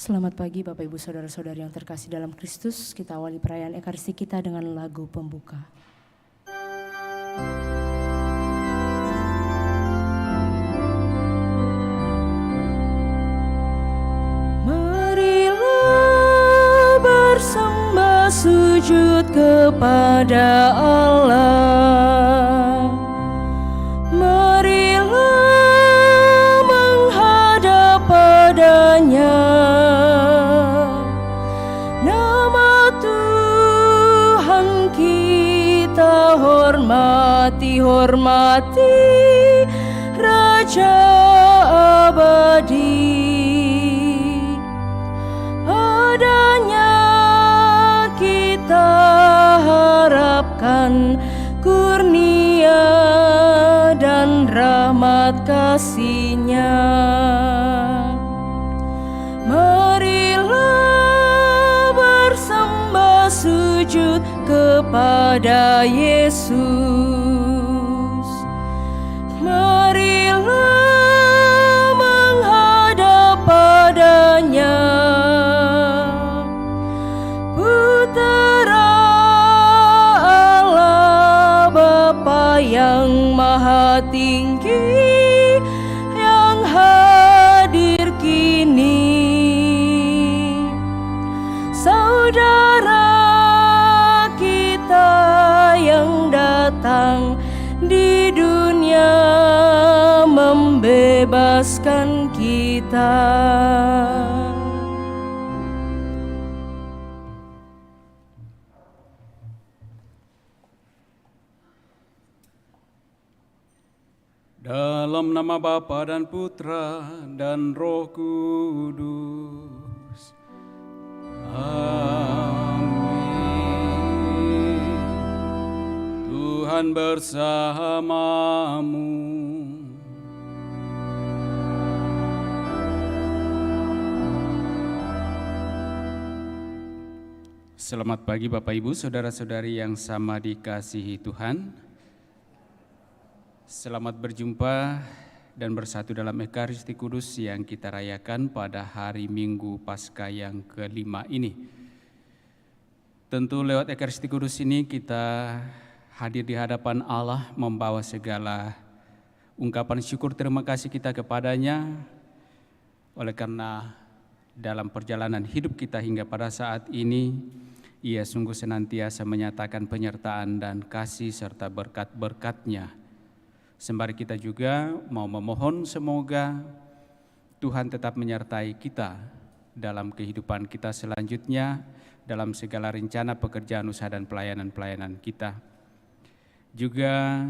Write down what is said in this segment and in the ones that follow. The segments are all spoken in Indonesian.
Selamat pagi Bapak Ibu Saudara-saudari yang terkasih dalam Kristus. Kita awali perayaan Ekaristi kita dengan lagu pembuka. Marilah bersembah sujud kepada Allah. Marilah menghadap padanya. Hormati Raja abadi, padanya kita harapkan kurnia dan rahmat kasih-Nya. Marilah bersembah sujud kepada Yesus. Marilah menghadap padanya. Putera Allah Bapa yang maha tinggi, yang hadir kini. Saudara kita yang datang di dunia membebaskan kita. Dalam nama Bapa dan Putra dan Roh Kudus. Amin. Tuhan bersamamu. Selamat pagi Bapak Ibu, Saudara-saudari yang sama dikasihi Tuhan. Selamat berjumpa dan bersatu dalam Ekaristi Kudus yang kita rayakan pada hari Minggu Paskah yang kelima ini. Tentu lewat Ekaristi Kudus ini kita hadir di hadapan Allah membawa segala ungkapan syukur terima kasih kita kepada-Nya. Oleh karena dalam perjalanan hidup kita hingga pada saat ini, Ia sungguh senantiasa menyatakan penyertaan dan kasih serta berkat-berkat-Nya. Sembari kita juga mau memohon semoga Tuhan tetap menyertai kita dalam kehidupan kita selanjutnya, dalam segala rencana pekerjaan, usaha, dan pelayanan-pelayanan kita. Juga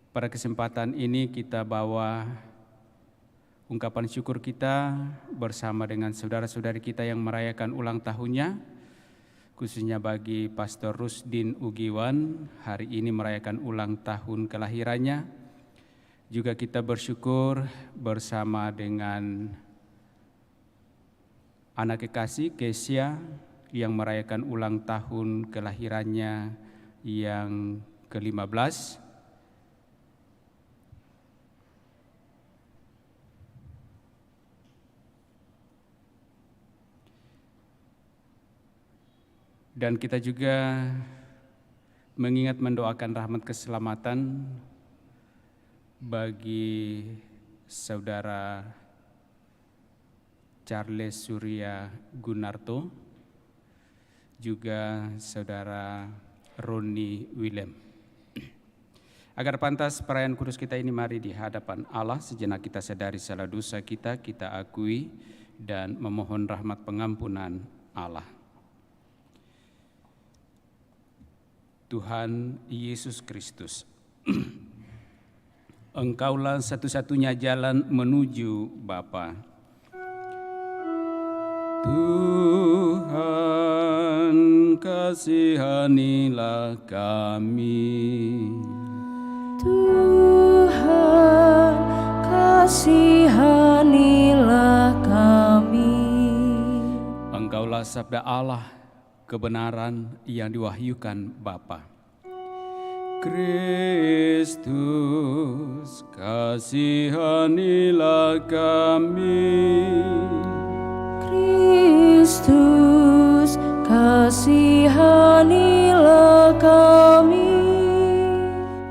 pada kesempatan ini kita bawa ungkapan syukur kita bersama dengan saudara-saudari kita yang merayakan ulang tahunnya, khususnya bagi Pastor Rusdin Ugiwan, hari ini merayakan ulang tahun kelahirannya. Juga kita bersyukur bersama dengan anak kekasih Kesia yang merayakan ulang tahun kelahirannya yang ke-15. Dan kita juga mengingat mendoakan rahmat keselamatan bagi saudara Charles Surya Gunarto, juga saudara Roni Willem. Agar pantas perayaan kudus kita ini, mari di hadapan Allah sejenak kita sadari salah dosa kita akui dan memohon rahmat pengampunan Allah. Tuhan Yesus Kristus, Engkaulah satu-satunya jalan menuju Bapa. Tuhan, kasihanilah kami. Tuhan, kasihanilah kami. Engkaulah sabda Allah, kebenaran yang diwahyukan Bapa. Kristus, kasihanilah kami. Kristus, kasihanilah kami.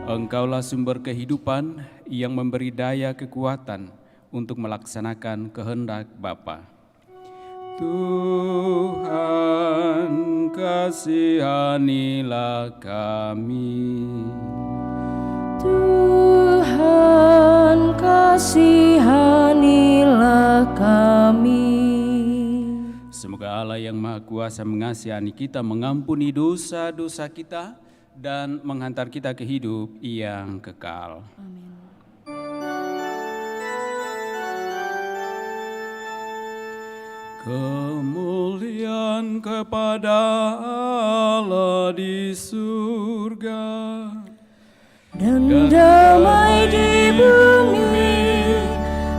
Engkaulah sumber kehidupan yang memberi daya kekuatan untuk melaksanakan kehendak Bapa. Tuhan, kasihanilah kami. Tuhan, kasihanilah kami. Semoga Allah yang Maha Kuasa mengasihani kita, mengampuni dosa-dosa kita, dan menghantar kita ke hidup yang kekal. Amin. Kemuliaan kepada Allah di surga Dan damai di bumi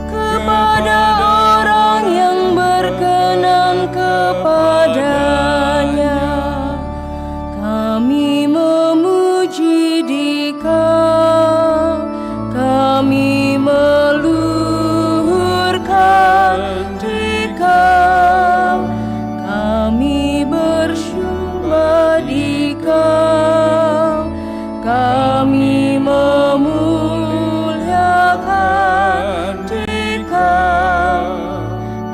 kepada orang yang berkenan kepadanya. Kami memuji Dikau, kami meluhurkan Dikau, kami bersyukur Dikau, kami memuliakan Dikau,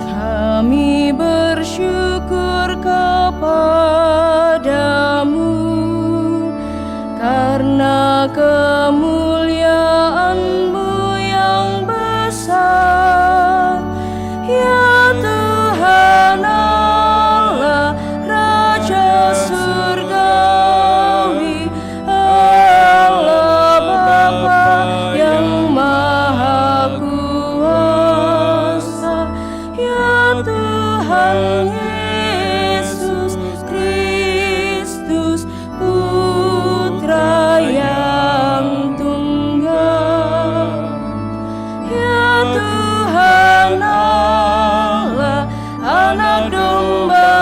kami bersyukur kepadamu karena kemuliaan-Mu yang besar, ya Tuhan Allah, Raja surgawi, Allah Bapa yang Maha Kuasa, ya Tuhan Yesus Kristus, Putra yang tunggal, ya Tuhan Allah, Anak Domba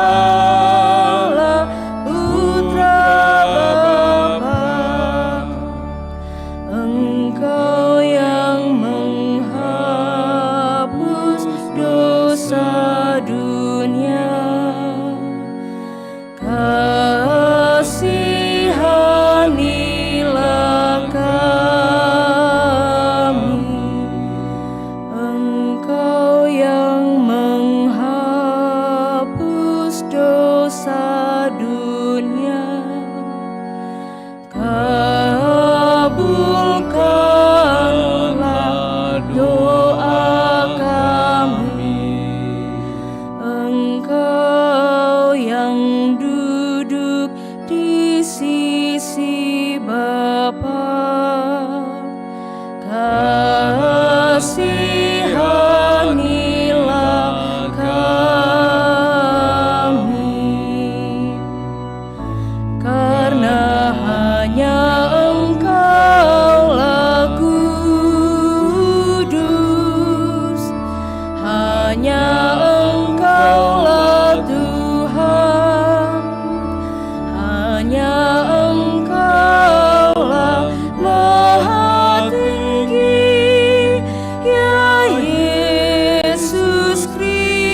Allah, Putra Bapa. Engkau yang menghapus dosa dunia, kasihanilah kami. Engkau yang menghapus dosa dunia, kabulkanlah doa kami. Engkau yang duduk di sisi Bapa, kasihanilah kami. Karena hanya Engkaulah kudus, hanya Engkaulah Tuhan, hanya Engkaulah Maha Tinggi, ya Yesus Kristus,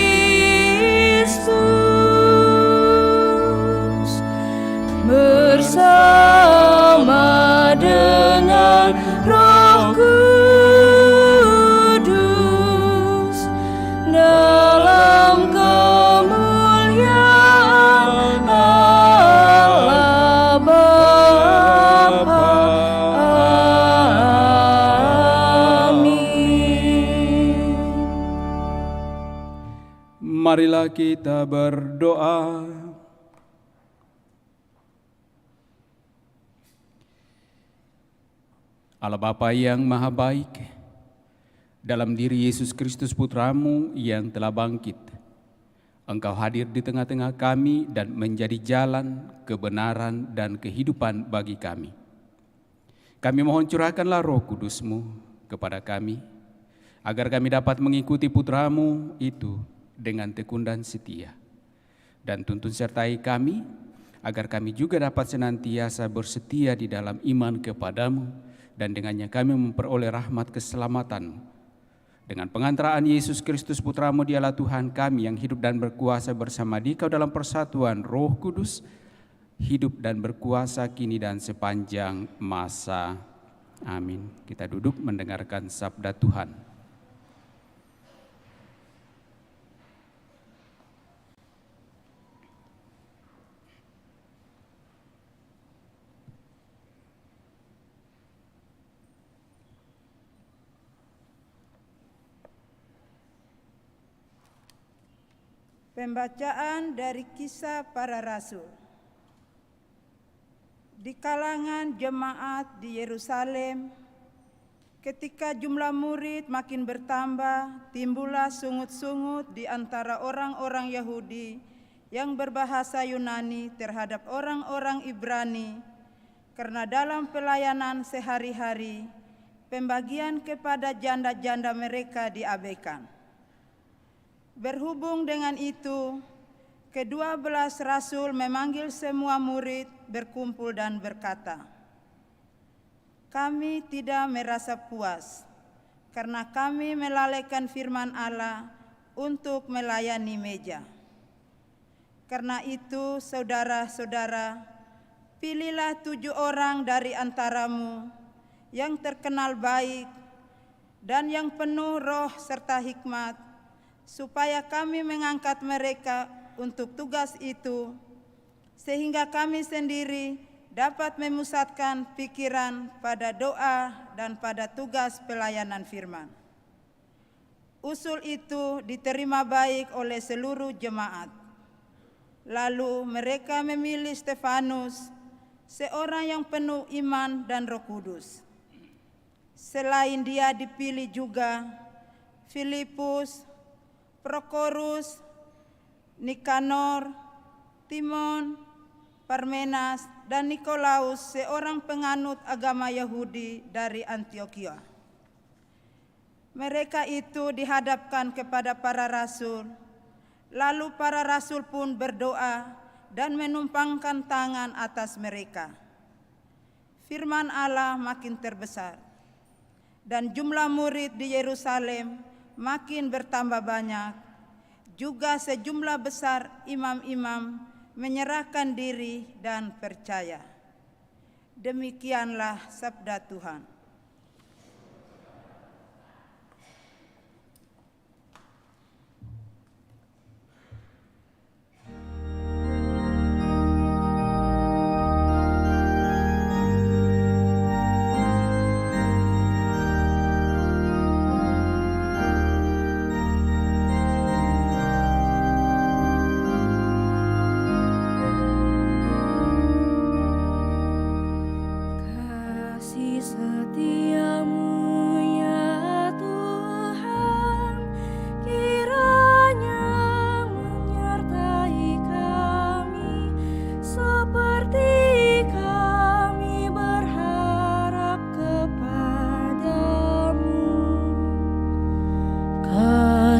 bersama dengan Roh Kudus dalam kemuliaan Allah Bapa. Amin. Marilah kita berdoa. Allah Bapa yang Maha Baik, dalam diri Yesus Kristus Putramu yang telah bangkit, Engkau hadir di tengah-tengah kami dan menjadi jalan, kebenaran, dan kehidupan bagi kami. Kami mohon curahkanlah Roh Kudus-Mu kepada kami, agar kami dapat mengikuti Putramu itu dengan tekun dan setia. Dan tuntun sertai kami, agar kami juga dapat senantiasa bersetia di dalam iman kepadamu, dan dengannya kami memperoleh rahmat keselamatan Dengan pengantaraan Yesus Kristus Putra-Mu, Dialah Tuhan kami yang hidup dan berkuasa bersama Dikau dalam persatuan Roh Kudus, hidup dan berkuasa kini dan sepanjang masa. Amin. Kita duduk mendengarkan sabda Tuhan. Pembacaan dari Kisah Para Rasul. Di kalangan jemaat di Yerusalem, ketika jumlah murid makin bertambah, timbullah sungut-sungut di antara orang-orang Yahudi yang berbahasa Yunani terhadap orang-orang Ibrani, karena dalam pelayanan sehari-hari, pembagian kepada janda-janda mereka diabaikan. Berhubung dengan itu, ke-12 rasul memanggil semua murid berkumpul dan berkata, "Kami tidak merasa puas karena kami melalaikan firman Allah untuk melayani meja. Karena itu, saudara-saudara, pilihlah 7 orang dari antaramu yang terkenal baik dan yang penuh roh serta hikmat, supaya kami mengangkat mereka untuk tugas itu, sehingga kami sendiri dapat memusatkan pikiran pada doa dan pada tugas pelayanan firman." Usul itu diterima baik oleh seluruh jemaat. Lalu mereka memilih Stefanus, seorang yang penuh iman dan Roh Kudus. Selain dia dipilih juga Filipus, Prokorus, Nikanor, Timon, Parmenas, dan Nikolaus, seorang penganut agama Yahudi dari Antiokhia. Mereka itu dihadapkan kepada para rasul, lalu para rasul pun berdoa dan menumpangkan tangan atas mereka. Firman Allah makin terbesar, dan jumlah murid di Yerusalem makin bertambah banyak. Juga sejumlah besar imam-imam menyerahkan diri dan percaya. Demikianlah sabda Tuhan.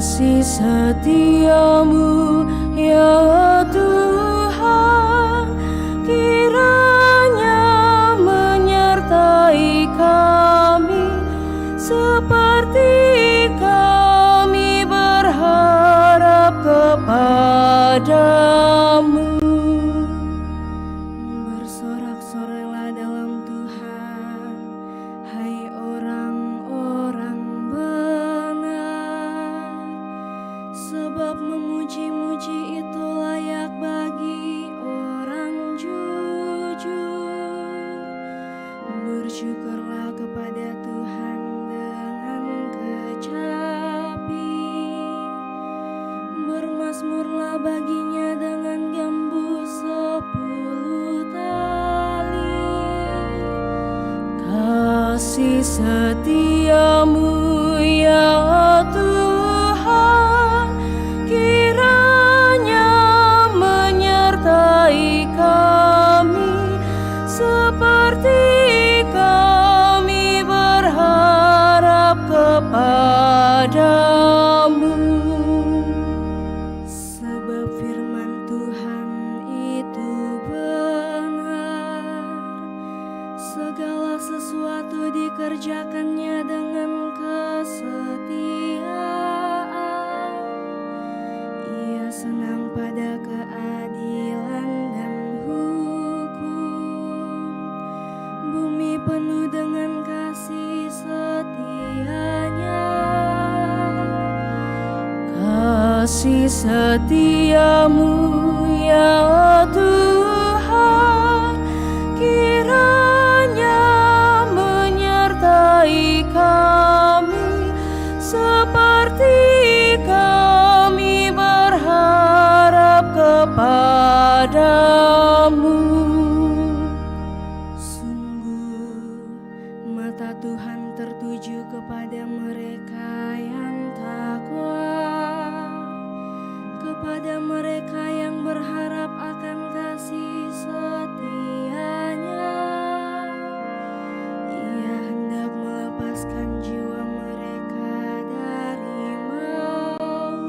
Kasih setiamu ya Tuhan, kiranya menyertai kami seperti kami berharap kepadamu. Bersorak-soraklah dalam Tuhan, hai orang-orang benar, sebab memuji-muji itu layak bagi orang jujur. Bersyukurlah kepada Tuhan dengan kecapi, bermazmurlah baginya dengan gembus 10 tali. Kasih setiamu ya Tuhan, kiranya menyertai kami seperti kami berharap kepadamu. Sebab firman Tuhan itu benar, segala sesuatu dikerjakannya dengan kesetiaan. penuh dengan kasih setianya. Kasih setiamu ya Tuhan, kiranya menyertai kami seperti kami berharap kepadamu. Sungguh mata Tuhan tertuju kepada mereka yang takwa, kepada mereka yang berharap akan kasih setianya. Ia hendak melepaskan jiwa mereka dari maut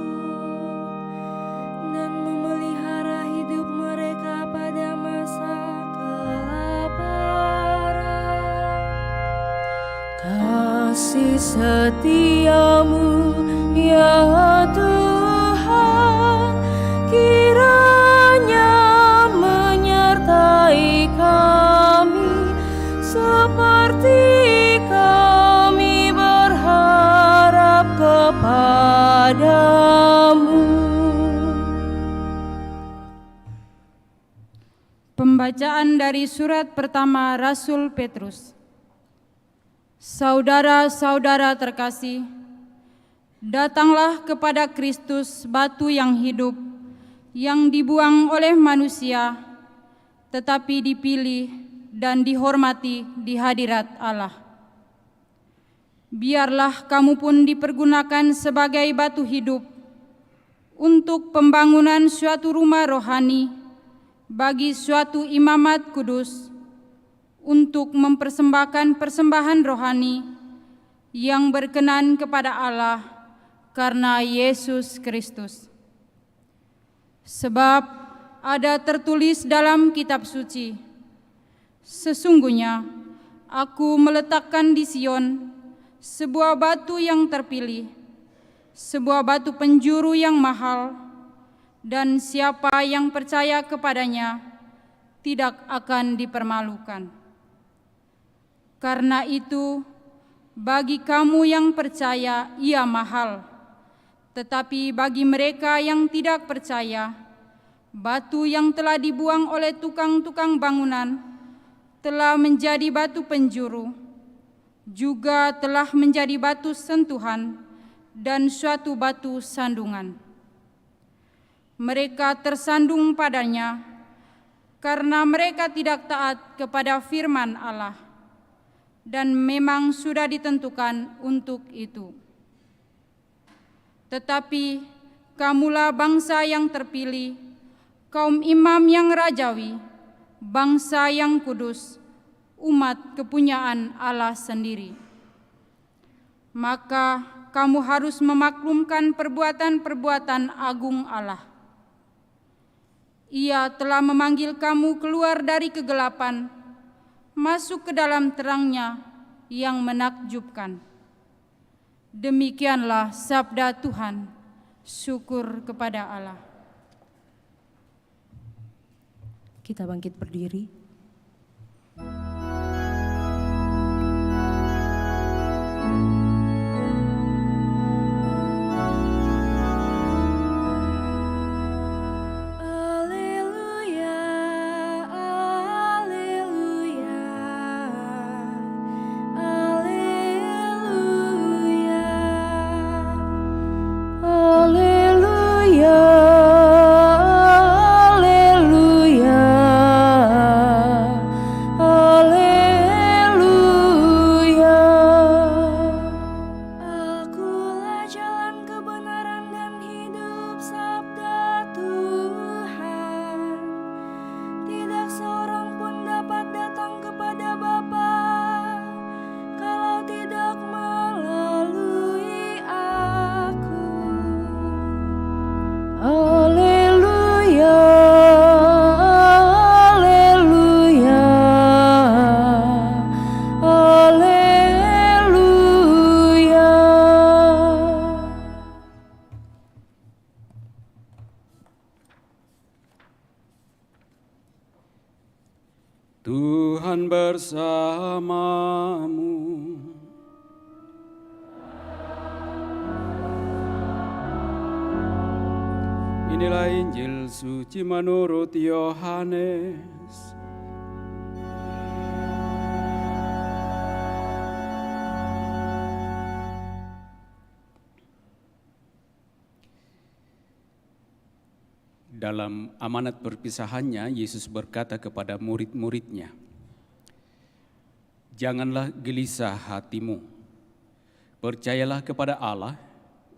dan memelihara hidup mereka pada masa kelaparan. Kasih setiamu ya Tuhan, kiranya menyertai kami seperti kami berharap kepadamu. Pembacaan dari surat pertama Rasul Petrus. Saudara-saudara terkasih, datanglah kepada Kristus, batu yang hidup, yang dibuang oleh manusia, tetapi dipilih dan dihormati di hadirat Allah. Biarlah kamu pun dipergunakan sebagai batu hidup untuk pembangunan suatu rumah rohani bagi suatu imamat kudus, untuk mempersembahkan persembahan rohani yang berkenan kepada Allah karena Yesus Kristus. Sebab ada tertulis dalam kitab suci, sesungguhnya aku meletakkan di Sion sebuah batu yang terpilih, sebuah batu penjuru yang mahal, dan siapa yang percaya kepadanya tidak akan dipermalukan. Karena itu, bagi kamu yang percaya ia mahal, tetapi bagi mereka yang tidak percaya, batu yang telah dibuang oleh tukang-tukang bangunan telah menjadi batu penjuru, juga telah menjadi batu sentuhan dan suatu batu sandungan. Mereka tersandung padanya karena mereka tidak taat kepada firman Allah, dan memang sudah ditentukan untuk itu. Tetapi kamulah bangsa yang terpilih, kaum imam yang rajawi, bangsa yang kudus, umat kepunyaan Allah sendiri. Maka kamu harus memaklumkan perbuatan-perbuatan agung Allah. Ia telah memanggil kamu keluar dari kegelapan, masuk ke dalam terang-Nya yang menakjubkan. Demikianlah sabda Tuhan. Syukur kepada Allah. Kita bangkit berdiri. Haleluya, Tuhan bersamamu. Inilah Injil suci menurut Yohanes. Dalam amanat perpisahannya, Yesus berkata kepada murid-muridnya, "Janganlah gelisah hatimu. Percayalah kepada Allah,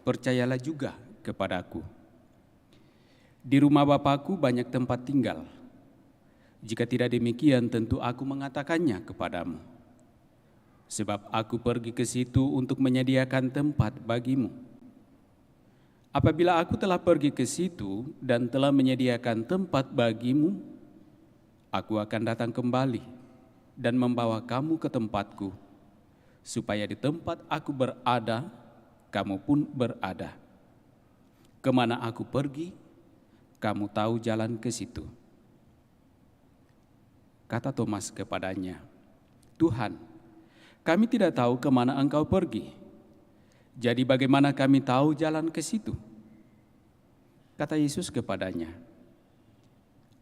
percayalah juga kepadaku. Di rumah Bapa-Ku banyak tempat tinggal. Jika tidak demikian, tentu Aku mengatakannya kepadamu. Sebab Aku pergi ke situ untuk menyediakan tempat bagimu. Apabila Aku telah pergi ke situ dan telah menyediakan tempat bagimu, Aku akan datang kembali dan membawa kamu ke tempatku, supaya di tempat Aku berada, kamu pun berada. Kemana Aku pergi, kamu tahu jalan ke situ." Kata Thomas kepadanya, "Tuhan, kami tidak tahu kemana Engkau pergi. Jadi bagaimana kami tahu jalan ke situ?" Kata Yesus kepadanya,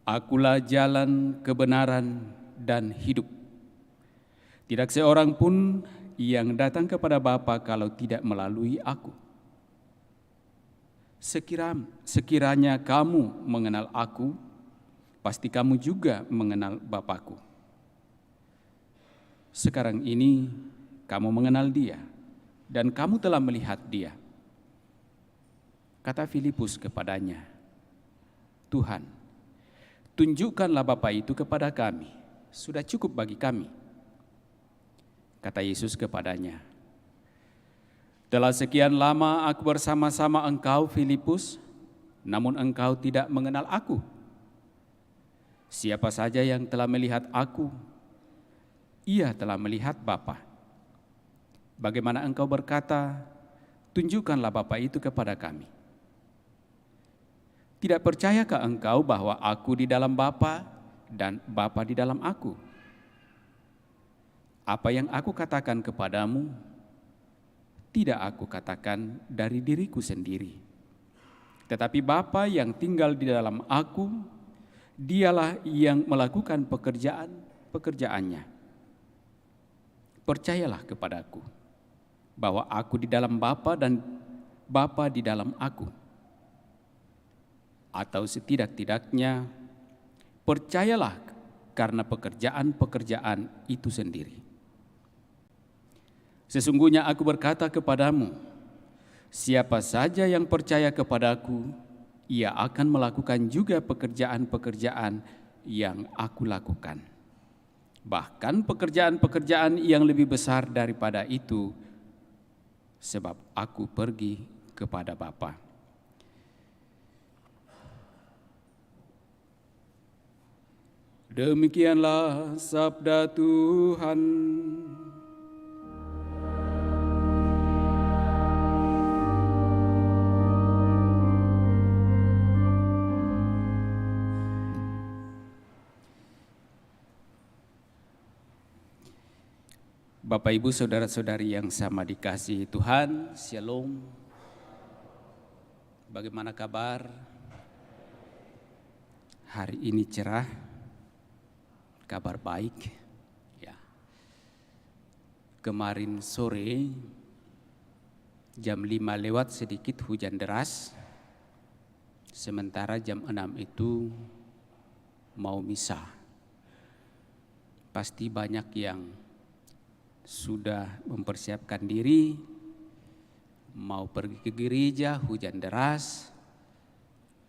"Akulah jalan, kebenaran, dan hidup. Tidak seorang pun yang datang kepada Bapa kalau tidak melalui Aku. Sekiranya kamu mengenal Aku, pasti kamu juga mengenal Bapa-Ku. Sekarang ini kamu mengenal Dia, dan kamu telah melihat Dia." Kata Filipus kepadanya, "Tuhan, tunjukkanlah Bapa itu kepada kami, sudah cukup bagi kami." Kata Yesus kepadanya, "Telah sekian lama Aku bersama-sama engkau, Filipus, namun engkau tidak mengenal Aku. Siapa saja yang telah melihat Aku, ia telah melihat Bapa. Bagaimana engkau berkata, 'Tunjukkanlah Bapa itu kepada kami'? Tidak percayakah engkau bahwa Aku di dalam Bapa dan Bapa di dalam Aku? Apa yang Aku katakan kepadamu, tidak Aku katakan dari diriku sendiri. Tetapi Bapa yang tinggal di dalam Aku, Dialah yang melakukan pekerjaannya. Percayalah kepadaku, bahwa Aku di dalam Bapa dan Bapa di dalam Aku. Atau setidak-tidaknya, percayalah karena pekerjaan-pekerjaan itu sendiri. Sesungguhnya Aku berkata kepadamu, siapa saja yang percaya kepadaku, ia akan melakukan juga pekerjaan-pekerjaan yang Aku lakukan. Bahkan pekerjaan-pekerjaan yang lebih besar daripada itu, sebab Aku pergi kepada Bapa." Demikianlah sabda Tuhan. Bapak, Ibu, saudara-saudari yang sama dikasihi Tuhan, Shalom. Bagaimana kabar? Hari ini cerah, kabar baik. Ya. Kemarin sore jam 5 lewat sedikit hujan deras, sementara jam 6 itu mau misa. Pasti banyak yang sudah mempersiapkan diri, mau pergi ke gereja, hujan deras,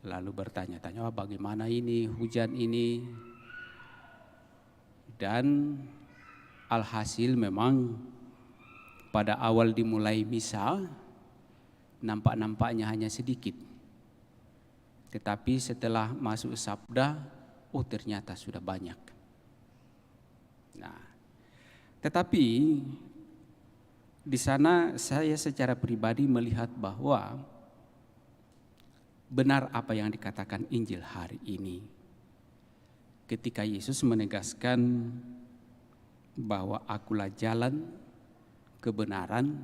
lalu bertanya-tanya, bagaimana ini hujan ini? Dan alhasil memang pada awal dimulai misa, nampak-nampaknya hanya sedikit. Tetapi setelah masuk sabda, ternyata sudah banyak. Nah, tetapi di sana saya secara pribadi melihat bahwa benar apa yang dikatakan Injil hari ini. ketika Yesus menegaskan bahwa akulah jalan, kebenaran,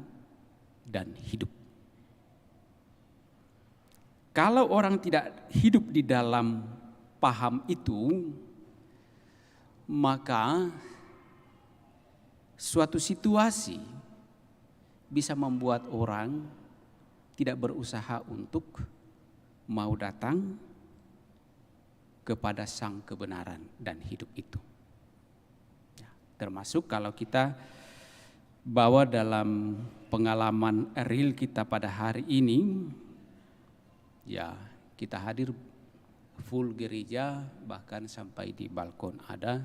dan hidup. Kalau orang tidak hidup di dalam paham itu, maka suatu situasi bisa membuat orang tidak berusaha untuk mau datang kepada sang kebenaran dan hidup itu. Ya, termasuk kalau kita bawa dalam pengalaman real kita pada hari ini, ya kita hadir full gereja, bahkan sampai di balkon ada,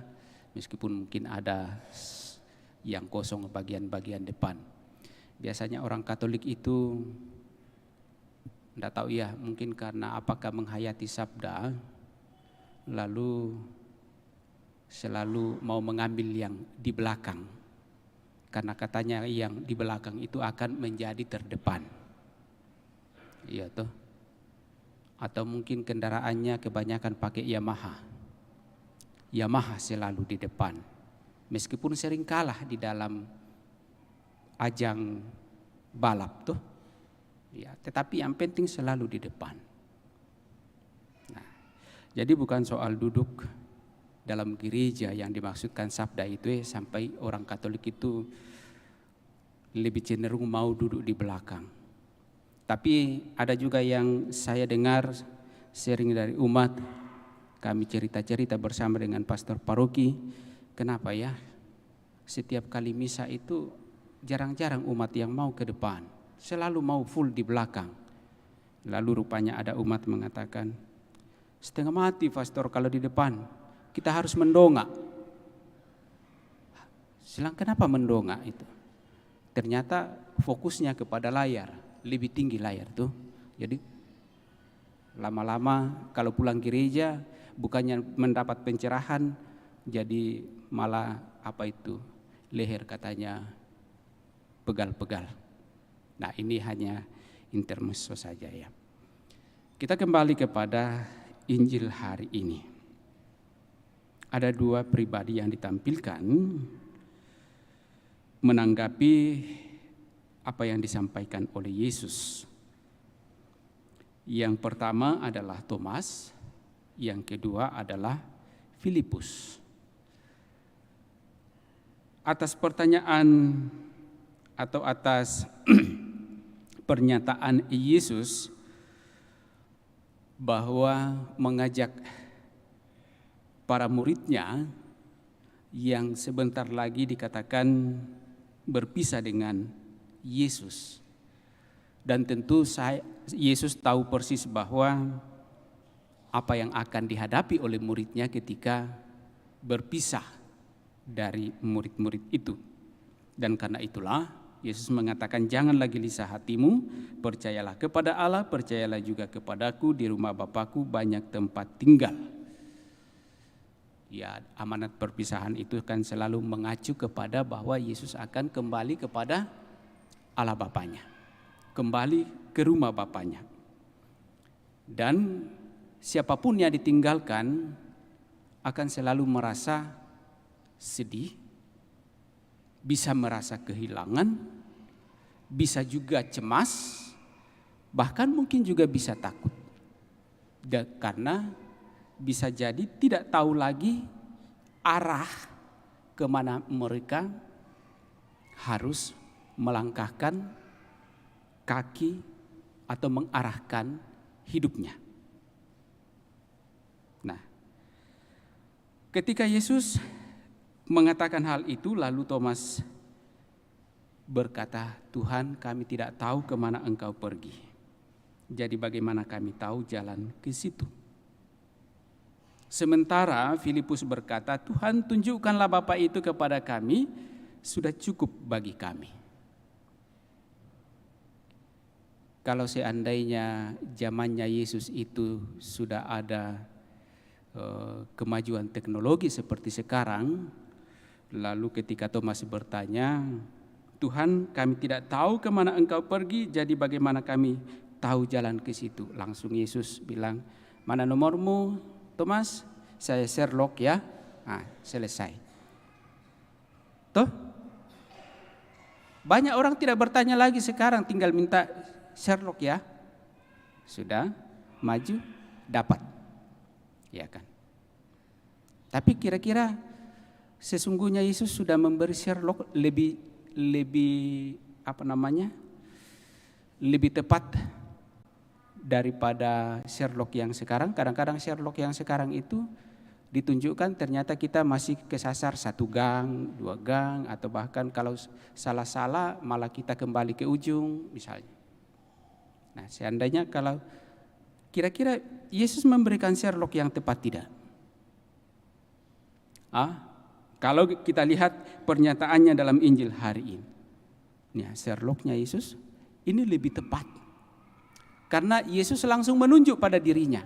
meskipun mungkin ada yang kosong bagian-bagian depan. Biasanya orang Katolik itu tidak tahu ya, mungkin karena apakah menghayati sabda, lalu selalu mau mengambil yang di belakang, karena katanya yang di belakang itu akan menjadi terdepan. Iya toh. Atau mungkin kendaraannya kebanyakan pakai Yamaha. Yamaha selalu di depan. Meskipun sering kalah di dalam ajang balap tuh. Ya, tetapi yang penting selalu di depan. Nah, jadi bukan soal duduk dalam gereja yang dimaksudkan sabda itu sampai orang Katolik itu lebih cenderung mau duduk di belakang. Tapi ada juga yang saya dengar sering dari umat, kami cerita-cerita bersama dengan pastor paroki, kenapa ya setiap kali misa itu jarang-jarang umat yang mau ke depan, selalu mau full di belakang. Lalu rupanya ada umat mengatakan, setengah mati pastor kalau di depan, kita harus mendongak. Silang kenapa mendongak itu? Ternyata fokusnya kepada layar. Lebih tinggi layar tuh. Jadi lama-lama kalau pulang gereja bukannya mendapat pencerahan, jadi malah apa itu, leher katanya pegal-pegal. Nah, ini hanya intermezzo saja ya. Kita kembali kepada Injil hari ini. Ada dua pribadi yang ditampilkan menanggapi apa yang disampaikan oleh Yesus. Yang pertama adalah Thomas, yang kedua adalah Filipus. Atas pertanyaan atau atas pernyataan Yesus bahwa mengajak para muridnya yang sebentar lagi dikatakan berpisah dengan Yesus. Dan tentu Yesus tahu persis bahwa apa yang akan dihadapi oleh muridnya ketika berpisah dari murid-murid itu. Dan karena itulah Yesus mengatakan, jangan lagi lisah hatimu, percayalah kepada Allah, percayalah juga kepadaku, di rumah Bapakku banyak tempat tinggal. Ya, amanat perpisahan itu kan selalu mengacu kepada bahwa Yesus akan kembali kepada Allah Bapaknya, kembali ke rumah Bapaknya. Dan siapapun yang ditinggalkan akan selalu merasa sedih, bisa merasa kehilangan, bisa juga cemas, bahkan mungkin juga bisa takut. Karena bisa jadi tidak tahu lagi arah kemana mereka harus melangkahkan kaki atau mengarahkan hidupnya. Nah, ketika Yesus mengatakan hal itu, lalu Thomas berkata, Tuhan, kami tidak tahu kemana Engkau pergi. Jadi bagaimana kami tahu jalan ke situ? Sementara Filipus berkata, Tuhan, tunjukkanlah Bapa itu kepada kami, sudah cukup bagi kami. Kalau seandainya zamannya Yesus itu sudah ada kemajuan teknologi seperti sekarang, lalu ketika Thomas bertanya, Tuhan, kami tidak tahu kemana Engkau pergi, jadi bagaimana kami tahu jalan ke situ? Langsung Yesus bilang, mana nomormu Thomas? saya Sherlock ya, selesai. Toh? Banyak orang tidak bertanya lagi sekarang, tinggal minta Sherlock ya. Sudah, maju, dapat. Ya kan? Tapi kira-kira sesungguhnya Yesus sudah memberi Sherlock lebih lebih tepat daripada Sherlock yang sekarang. Kadang-kadang Sherlock yang sekarang itu ditunjukkan ternyata kita masih kesasar 1 gang, 2 gang, atau bahkan kalau salah-salah malah kita kembali ke ujung misalnya. Nah, seandainya kalau kira-kira Yesus memberikan Sherlock yang tepat tidak? Kalau kita lihat pernyataannya dalam Injil hari ini. Nah, Sherlocknya Yesus ini lebih tepat. Karena Yesus langsung menunjuk pada dirinya.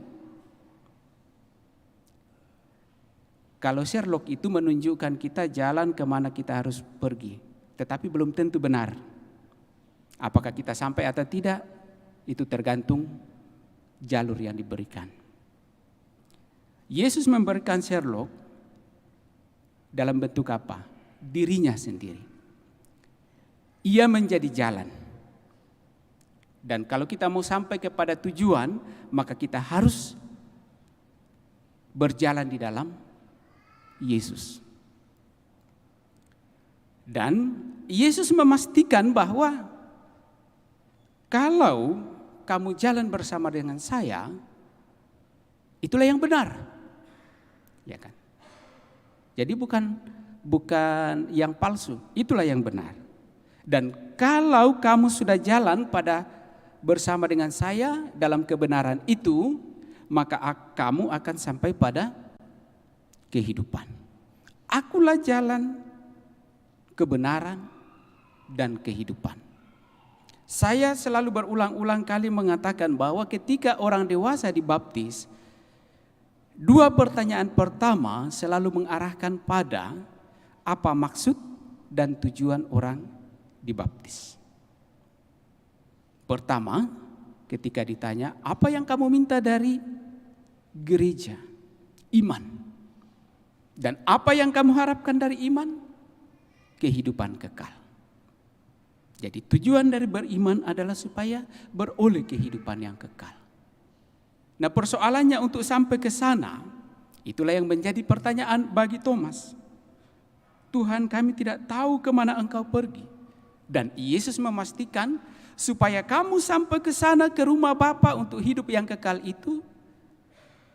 Kalau Sherlock itu menunjukkan kita jalan kemana kita harus pergi, tetapi belum tentu benar. Apakah kita sampai atau tidak, itu tergantung jalur yang diberikan. Yesus memberikan Sherlock dalam bentuk apa? Dirinya sendiri. Ia menjadi jalan. Dan kalau kita mau sampai kepada tujuan, maka kita harus berjalan di dalam Yesus. Dan Yesus memastikan bahwa kalau kamu jalan bersama dengan saya, itulah yang benar. Ya kan? Jadi bukan yang palsu, itulah yang benar. Dan kalau kamu sudah jalan bersama dengan saya dalam kebenaran itu, maka kamu akan sampai pada kehidupan. Akulah jalan, kebenaran, dan kehidupan. Saya selalu berulang-ulang kali mengatakan bahwa ketika orang dewasa dibaptis, 2 pertanyaan pertama selalu mengarahkan pada apa maksud dan tujuan orang dibaptis. Pertama, ketika ditanya, apa yang kamu minta dari gereja? Iman. Dan apa yang kamu harapkan dari iman? Kehidupan kekal. Jadi tujuan dari beriman adalah supaya beroleh kehidupan yang kekal. Nah, persoalannya untuk sampai ke sana, itulah yang menjadi pertanyaan bagi Thomas. Tuhan, kami tidak tahu kemana Engkau pergi. Dan Yesus memastikan supaya kamu sampai ke sana, ke rumah Bapa untuk hidup yang kekal itu,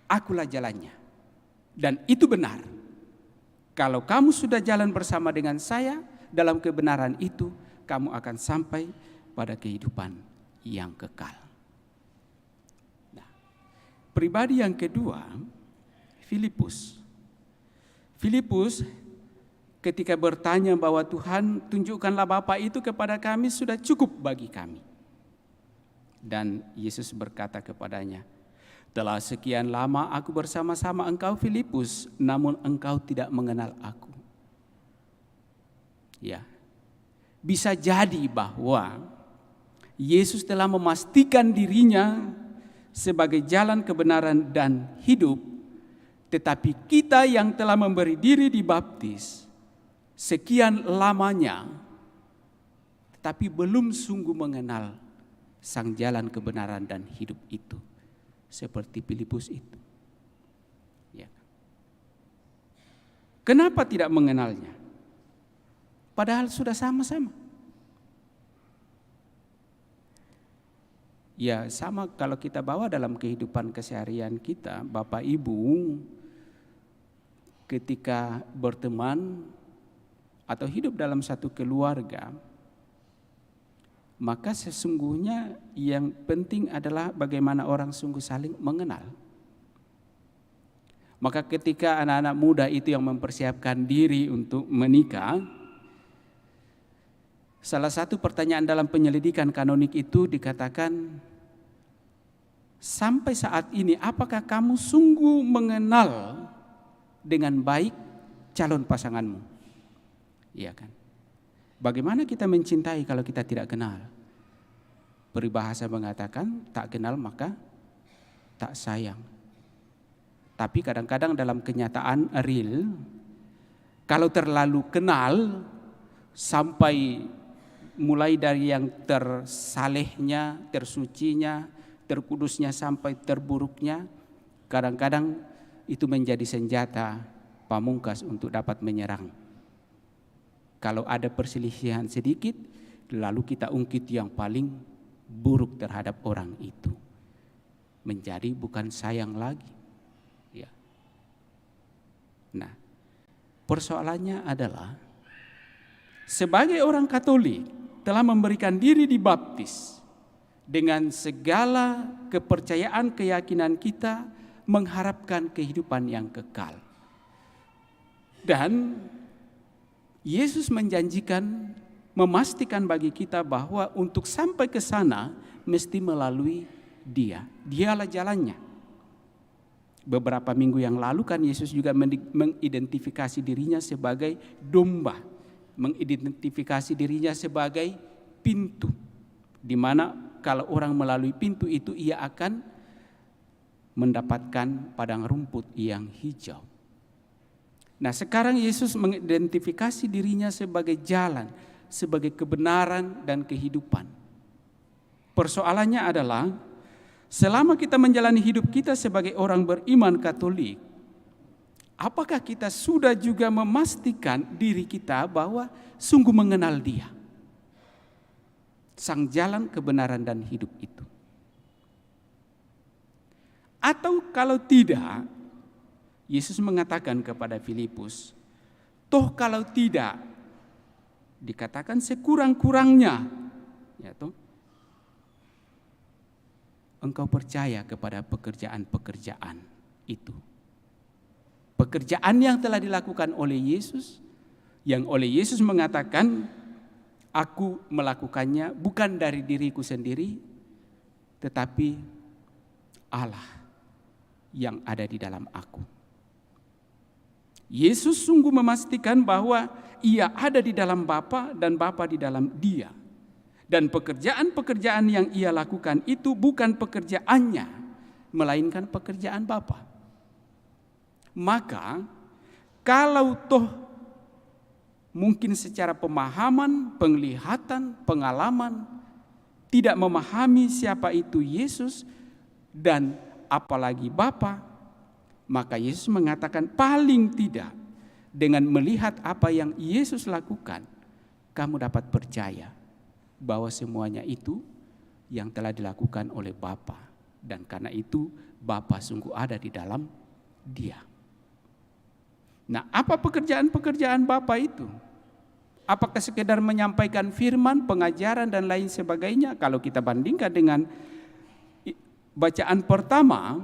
akulah jalannya. Dan itu benar. Kalau kamu sudah jalan bersama dengan saya dalam kebenaran itu, kamu akan sampai pada kehidupan yang kekal. Nah, pribadi yang kedua, Filipus. Filipus ketika bertanya bahwa Tuhan, tunjukkanlah Bapa itu kepada kami, sudah cukup bagi kami. Dan Yesus berkata kepadanya, telah sekian lama aku bersama-sama engkau Filipus, namun engkau tidak mengenal aku. Ya, bisa jadi bahwa Yesus telah memastikan dirinya sebagai jalan kebenaran dan hidup, tetapi kita yang telah memberi diri dibaptis sekian lamanya, tetapi belum sungguh mengenal sang jalan kebenaran dan hidup itu. Seperti Filipus itu. Ya. Kenapa tidak mengenalnya? Padahal sudah sama-sama. Ya, sama kalau kita bawa dalam kehidupan keseharian kita, Bapak Ibu ketika berteman atau hidup dalam satu keluarga, maka sesungguhnya yang penting adalah bagaimana orang sungguh saling mengenal. Maka ketika anak-anak muda itu yang mempersiapkan diri untuk menikah, salah satu pertanyaan dalam penyelidikan kanonik itu dikatakan, sampai saat ini apakah kamu sungguh mengenal dengan baik calon pasanganmu? Iya kan? Bagaimana kita mencintai kalau kita tidak kenal? Peribahasa mengatakan tak kenal maka tak sayang. Tapi kadang-kadang dalam kenyataan real, kalau terlalu kenal sampai mulai dari yang tersalehnya, tersucinya, terkudusnya sampai terburuknya, kadang-kadang itu menjadi senjata pamungkas untuk dapat menyerang. Kalau ada perselisihan sedikit, lalu kita ungkit yang paling buruk terhadap orang itu. Menjadi bukan sayang lagi. Ya. Nah, persoalannya adalah sebagai orang Katolik telah memberikan diri dibaptis dengan segala kepercayaan keyakinan kita mengharapkan kehidupan yang kekal. Dan Yesus menjanjikan, memastikan bagi kita bahwa untuk sampai ke sana mesti melalui Dia. Dialah jalannya. Beberapa minggu yang lalu kan Yesus juga mengidentifikasi dirinya sebagai domba, mengidentifikasi dirinya sebagai pintu, di mana kalau orang melalui pintu itu ia akan mendapatkan padang rumput yang hijau. Nah, sekarang Yesus mengidentifikasi dirinya sebagai jalan, sebagai kebenaran dan kehidupan. Persoalannya adalah selama kita menjalani hidup kita sebagai orang beriman Katolik, apakah kita sudah juga memastikan diri kita bahwa sungguh mengenal Dia, sang jalan kebenaran dan hidup itu? Atau kalau tidak, Yesus mengatakan kepada Filipus, toh kalau tidak, dikatakan sekurang-kurangnya, ya toh, engkau percaya kepada pekerjaan-pekerjaan itu. Pekerjaan yang telah dilakukan oleh Yesus, yang oleh Yesus mengatakan, aku melakukannya bukan dari diriku sendiri, tetapi Allah yang ada di dalam aku. Yesus sungguh memastikan bahwa Ia ada di dalam Bapa dan Bapa di dalam Dia. Dan pekerjaan-pekerjaan yang Ia lakukan itu bukan pekerjaannya, melainkan pekerjaan Bapa. Maka kalau toh mungkin secara pemahaman, penglihatan, pengalaman tidak memahami siapa itu Yesus dan apalagi Bapa, maka Yesus mengatakan paling tidak dengan melihat apa yang Yesus lakukan, kamu dapat percaya bahwa semuanya itu yang telah dilakukan oleh Bapa, dan karena itu Bapa sungguh ada di dalam Dia. Nah, apa pekerjaan-pekerjaan Bapa itu? Apakah sekedar menyampaikan firman, pengajaran dan lain sebagainya? Kalau kita bandingkan dengan bacaan pertama,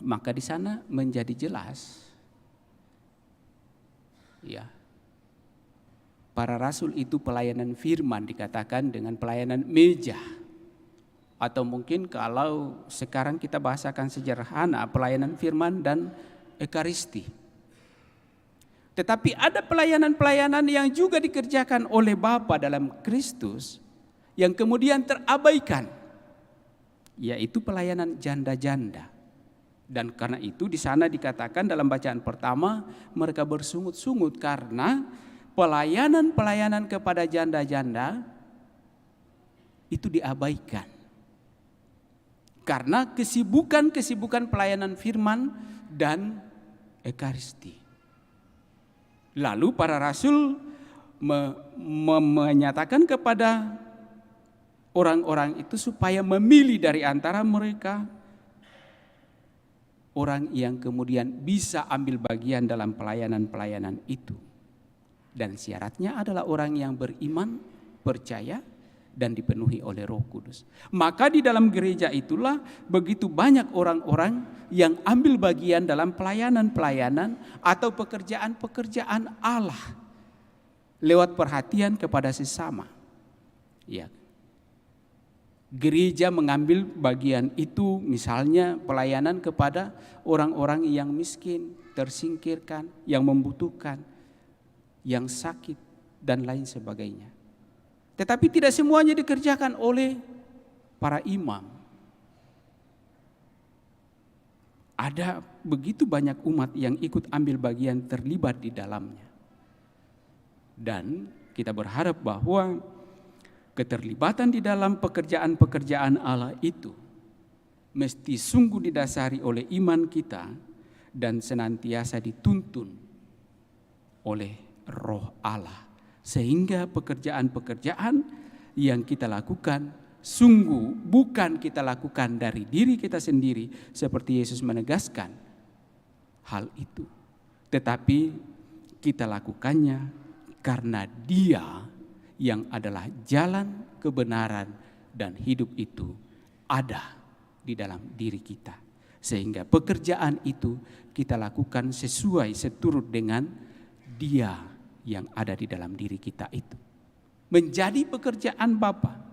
maka di sana menjadi jelas, ya, para rasul itu pelayanan firman dikatakan dengan pelayanan meja. Atau mungkin kalau sekarang kita bahasakan sederhana, pelayanan firman dan ekaristi. Tetapi ada pelayanan-pelayanan yang juga dikerjakan oleh Bapa dalam Kristus yang kemudian terabaikan, yaitu pelayanan janda-janda. Dan karena itu di sana dikatakan dalam bacaan pertama mereka bersungut-sungut karena pelayanan-pelayanan kepada janda-janda itu diabaikan. Karena kesibukan pelayanan firman dan ekaristi. Lalu para rasul menyatakan kepada orang-orang itu supaya memilih dari antara mereka orang yang kemudian bisa ambil bagian dalam pelayanan-pelayanan itu. Dan syaratnya adalah orang yang beriman, percaya, dan dipenuhi oleh Roh Kudus. Maka di dalam gereja itulah begitu banyak orang-orang yang ambil bagian dalam pelayanan-pelayanan atau pekerjaan-pekerjaan Allah lewat perhatian kepada sesama. Ya. Gereja mengambil bagian itu, misalnya pelayanan kepada orang-orang yang miskin, tersingkirkan, yang membutuhkan, yang sakit, dan lain sebagainya. Tetapi tidak semuanya dikerjakan oleh para imam. ada begitu banyak umat yang ikut ambil bagian terlibat di dalamnya. Dan kita berharap bahwa keterlibatan di dalam pekerjaan-pekerjaan Allah itu mesti sungguh didasari oleh iman kita dan senantiasa dituntun oleh Roh Allah. Sehingga pekerjaan-pekerjaan yang kita lakukan sungguh bukan kita lakukan dari diri kita sendiri seperti Yesus menegaskan hal itu. Tetapi kita lakukannya karena Dia yang adalah jalan, kebenaran, dan hidup itu ada di dalam diri kita. Sehingga pekerjaan itu kita lakukan sesuai seturut dengan Dia yang ada di dalam diri kita itu. Menjadi pekerjaan Bapa,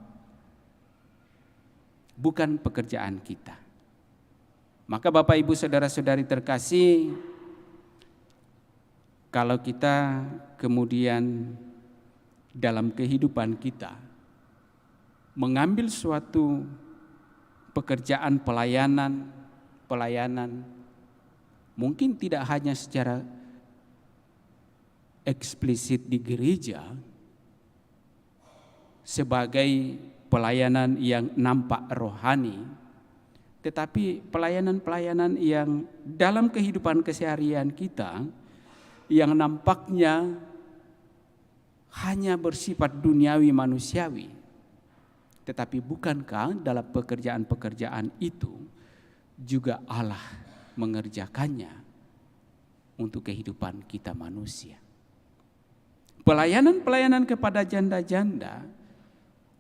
bukan pekerjaan kita. Maka Bapak Ibu Saudara-saudari terkasih, kalau kita kemudian dalam kehidupan kita mengambil suatu pekerjaan pelayanan mungkin tidak hanya secara eksplisit di gereja sebagai pelayanan yang nampak rohani, tetapi pelayanan-pelayanan yang dalam kehidupan keseharian kita yang nampaknya hanya bersifat duniawi manusiawi. Tetapi bukankah dalam pekerjaan-pekerjaan itu juga Allah mengerjakannya untuk kehidupan kita manusia? Pelayanan-pelayanan kepada janda-janda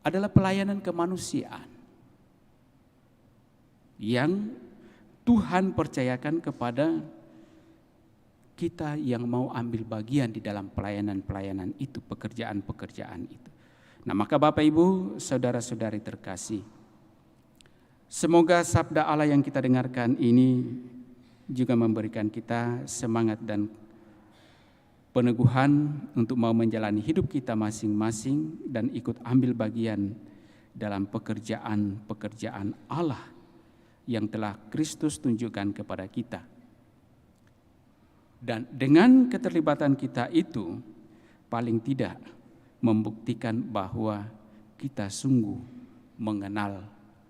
adalah pelayanan kemanusiaan yang Tuhan percayakan kepada kita yang mau ambil bagian di dalam pelayanan-pelayanan itu, pekerjaan-pekerjaan itu. Nah, maka Bapak Ibu, saudara-saudari terkasih, semoga sabda Allah yang kita dengarkan ini juga memberikan kita semangat dan peneguhan untuk mau menjalani hidup kita masing-masing dan ikut ambil bagian dalam pekerjaan-pekerjaan Allah yang telah Kristus tunjukkan kepada kita. Dan dengan keterlibatan kita itu paling tidak membuktikan bahwa kita sungguh mengenal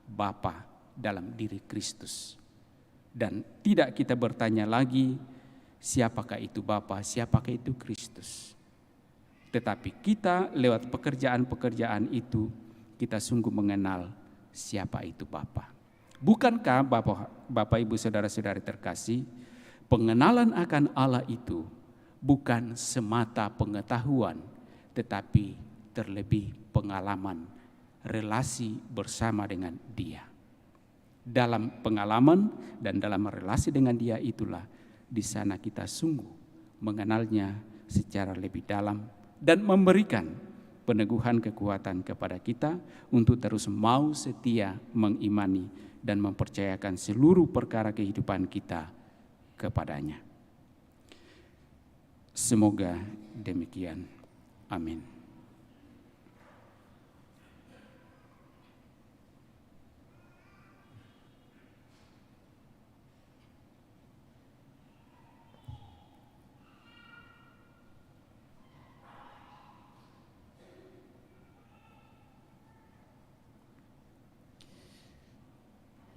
Bapa dalam diri Kristus. Dan tidak kita bertanya lagi siapakah itu Bapa, siapakah itu Kristus. Tetapi kita lewat pekerjaan-pekerjaan itu kita sungguh mengenal siapa itu Bapa. Bukankah Bapak Ibu Saudara-saudari terkasih, pengenalan akan Allah itu bukan semata pengetahuan, tetapi terlebih pengalaman, relasi bersama dengan Dia. Dalam pengalaman dan dalam relasi dengan Dia itulah di sana kita sungguh mengenalnya secara lebih dalam dan memberikan peneguhan kekuatan kepada kita untuk terus mau setia mengimani dan mempercayakan seluruh perkara kehidupan kita kepadanya. Semoga demikian. Amin.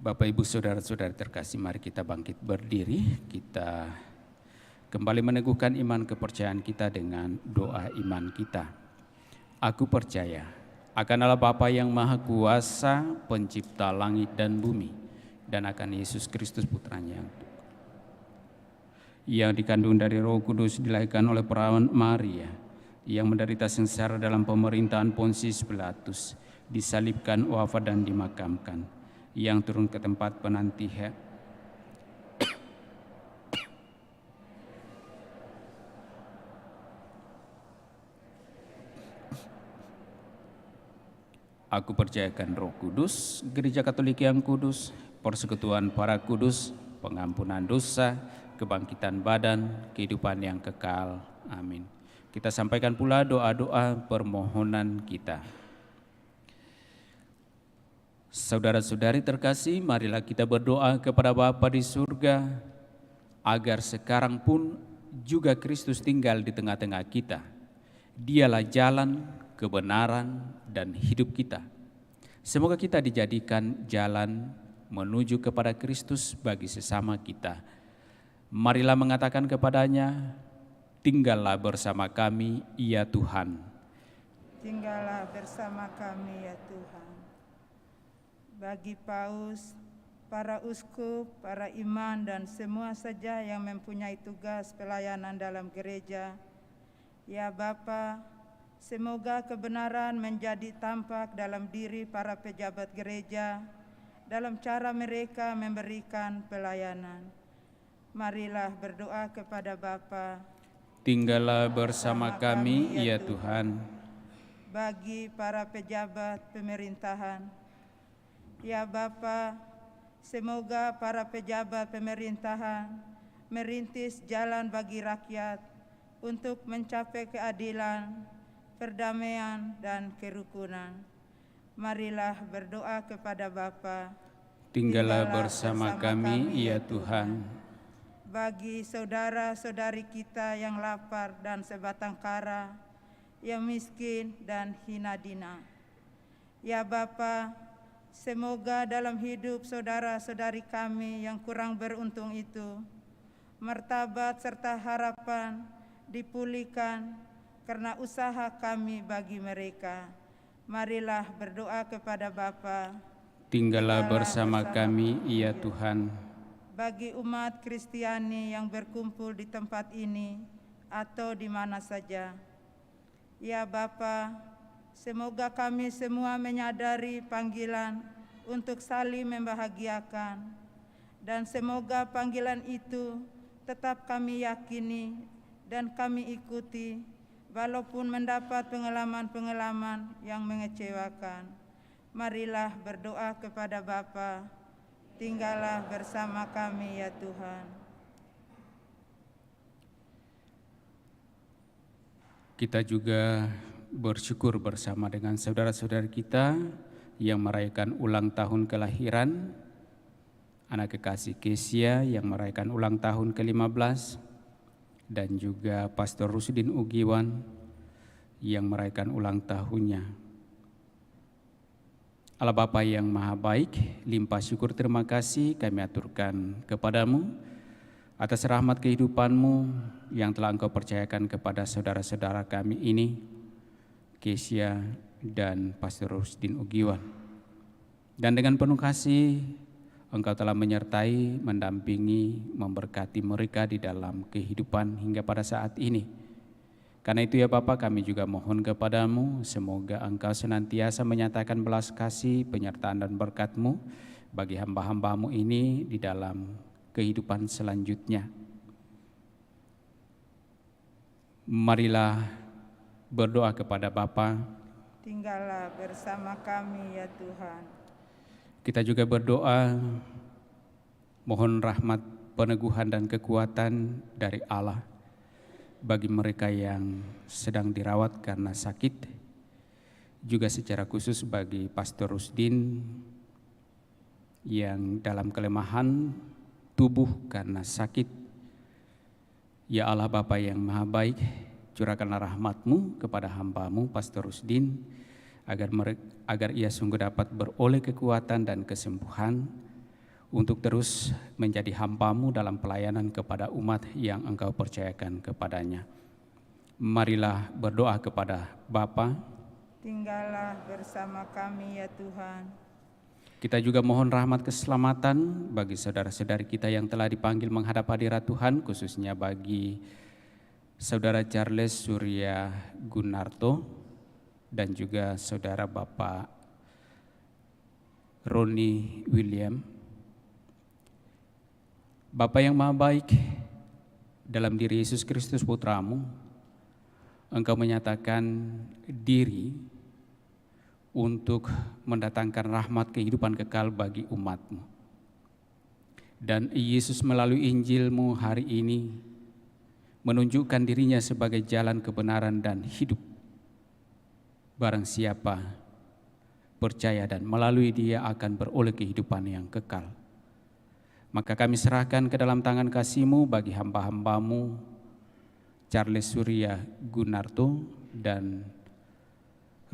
Bapak Ibu Saudara-saudari terkasih, mari kita bangkit berdiri, kita kembali meneguhkan iman kepercayaan kita dengan doa iman kita. Aku percaya akan Allah Bapa yang Maha Kuasa, pencipta langit dan bumi, dan akan Yesus Kristus Putranya yang dikandung dari Roh Kudus, dilahirkan oleh perawan Maria, yang menderita sengsara dalam pemerintahan Pontius Pilatus, disalibkan, wafat dan dimakamkan, yang turun ke tempat penantian Aku percayakan Roh Kudus, Gereja Katolik yang kudus, persekutuan para kudus, pengampunan dosa, kebangkitan badan, kehidupan yang kekal. Amin. Kita sampaikan pula doa-doa permohonan kita. Saudara-saudari terkasih, marilah kita berdoa kepada Bapa di surga, agar sekarang pun juga Kristus tinggal di tengah-tengah kita. Dialah jalan, kebenaran, dan hidup kita. Semoga kita dijadikan jalan menuju kepada Kristus bagi sesama kita. Marilah mengatakan kepadanya, tinggallah bersama kami, ya Tuhan. Tinggallah bersama kami ya Tuhan. Bagi Paus, para uskup, para imam dan semua saja yang mempunyai tugas pelayanan dalam gereja, ya Bapa, semoga kebenaran menjadi tampak dalam diri para pejabat gereja, dalam cara mereka memberikan pelayanan. Marilah berdoa kepada Bapa. Tinggallah bersama kami, ya Tuhan. Bagi para pejabat pemerintahan, ya Bapa, semoga para pejabat pemerintahan merintis jalan bagi rakyat untuk mencapai keadilan, perdamaian, dan kerukunan. Marilah berdoa kepada Bapa. Tinggallah bersama kami, ya Tuhan. Bagi saudara-saudari kita yang lapar dan sebatang kara, yang miskin dan hina dina, ya Bapa, semoga dalam hidup saudara-saudari kami yang kurang beruntung itu, martabat serta harapan dipulihkan karena usaha kami bagi mereka. Marilah berdoa kepada Bapa. Tinggallah bersama kami, ya Tuhan. Bagi umat Kristiani yang berkumpul di tempat ini atau di mana saja, ya Bapa, semoga kami semua menyadari panggilan untuk saling membahagiakan, dan semoga panggilan itu tetap kami yakini dan kami ikuti, walaupun mendapat pengalaman-pengalaman yang mengecewakan. Marilah berdoa kepada Bapa. Tinggallah bersama kami ya Tuhan. Kita juga bersyukur bersama dengan saudara-saudara kita yang merayakan ulang tahun kelahiran, anak kekasih Kesia yang merayakan ulang tahun ke-15, dan juga Pastor Rusdin Ugiwan yang merayakan ulang tahunnya. Allah Bapa yang Maha Baik, limpah syukur terima kasih kami aturkan kepadamu atas rahmat kehidupanmu yang telah Engkau percayakan kepada saudara-saudara kami ini, Kesia dan Pastor Rusdin Ugiwan. Dan dengan penuh kasih Engkau telah menyertai, mendampingi, memberkati mereka di dalam kehidupan hingga pada saat ini. Karena itu ya Bapa, kami juga mohon kepadamu, semoga Engkau senantiasa menyatakan belas kasih, penyertaan dan berkat-Mu bagi hamba-hamba-Mu ini di dalam kehidupan selanjutnya. Marilah berdoa kepada Bapa. Tinggallah bersama kami ya Tuhan. Kita juga berdoa, mohon rahmat, peneguhan dan kekuatan dari Allah bagi mereka yang sedang dirawat karena sakit, juga secara khusus bagi Pastor Rusdin yang dalam kelemahan tubuh karena sakit. Ya Allah Bapa yang Maha Baik, curahkanlah rahmat-Mu kepada hamba-Mu Pastor Rusdin, agar ia sungguh dapat beroleh kekuatan dan kesembuhan untuk terus menjadi hamba-Mu dalam pelayanan kepada umat yang Engkau percayakan kepadanya. Marilah berdoa kepada Bapa. Tinggallah bersama kami ya Tuhan. Kita juga mohon rahmat keselamatan bagi saudara-saudari kita yang telah dipanggil menghadap hadirat Tuhan, khususnya bagi Saudara Charles Surya Gunarto dan juga Saudara Bapak Roni William. Bapa yang Maha Baik, dalam diri Yesus Kristus Putra-Mu, Engkau menyatakan diri untuk mendatangkan rahmat kehidupan kekal bagi umat-Mu. Dan Yesus melalui Injil-Mu hari ini menunjukkan dirinya sebagai jalan kebenaran dan hidup. Barang siapa percaya dan melalui dia akan beroleh kehidupan yang kekal. Maka kami serahkan ke dalam tangan kasih-Mu bagi hamba-hamba-Mu Charles Surya Gunarto dan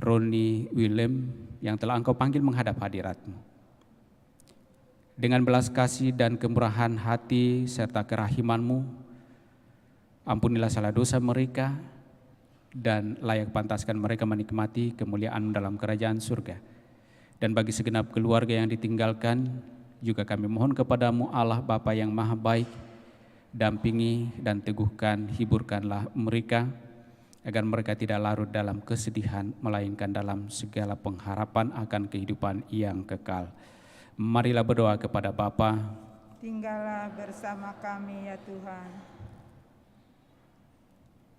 Roni Willem yang telah Engkau panggil menghadap hadirat-Mu. Dengan belas kasih dan kemurahan hati serta kerahiman-Mu, ampunilah salah dosa mereka dan layak pantaskan mereka menikmati kemuliaan dalam kerajaan surga. Dan bagi segenap keluarga yang ditinggalkan, juga kami mohon kepadamu Allah Bapa yang maha baik, dampingi dan teguhkan, hiburkanlah mereka, agar mereka tidak larut dalam kesedihan, melainkan dalam segala pengharapan akan kehidupan yang kekal. Marilah berdoa kepada Bapa. Tinggallah bersama kami ya Tuhan.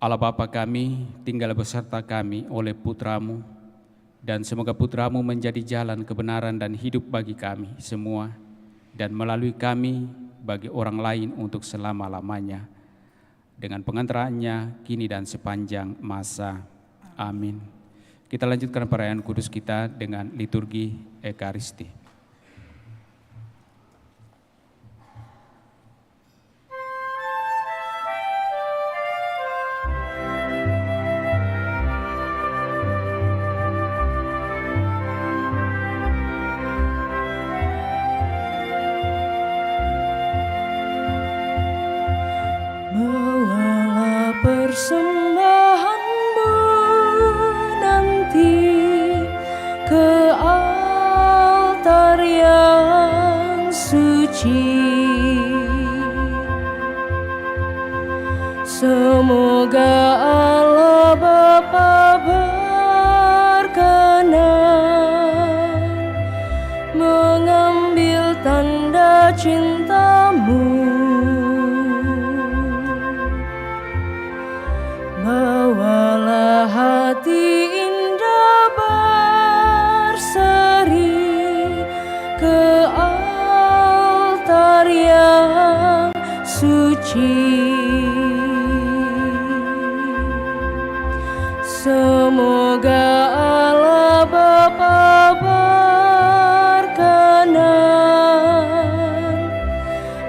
Allah Bapa kami, tinggal beserta kami oleh Putra-Mu, dan semoga Putra-Mu menjadi jalan kebenaran dan hidup bagi kami semua, dan melalui kami bagi orang lain untuk selama-lamanya. Dengan pengantaraannya kini dan sepanjang masa. Amin. Kita lanjutkan perayaan kudus kita dengan liturgi Ekaristi. Bawalah persembahanmu nanti ke altar yang suci. Semoga Allah Bapa berkenan mengambil tanda cinta-Mu. Bawalah hati indah berseri ke altar yang suci. Semoga Allah Bapa berkenan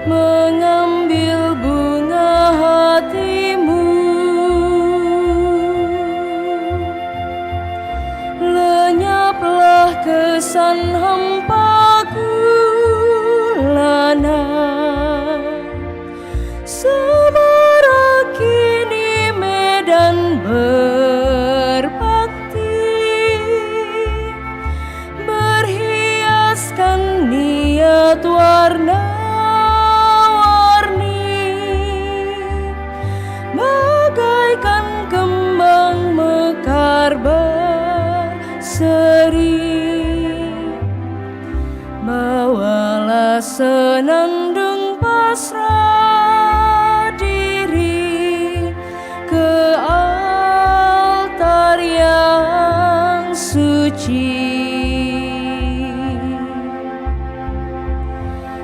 mengambil bunga hati-Mu. Lenyaplah kesan hampa gulana, semarak kini medan berbakti, berhiaskan niat warna-warni, bagaikan kembang mekar berseri. Bawalah senandung pasrah diri ke altar yang suci.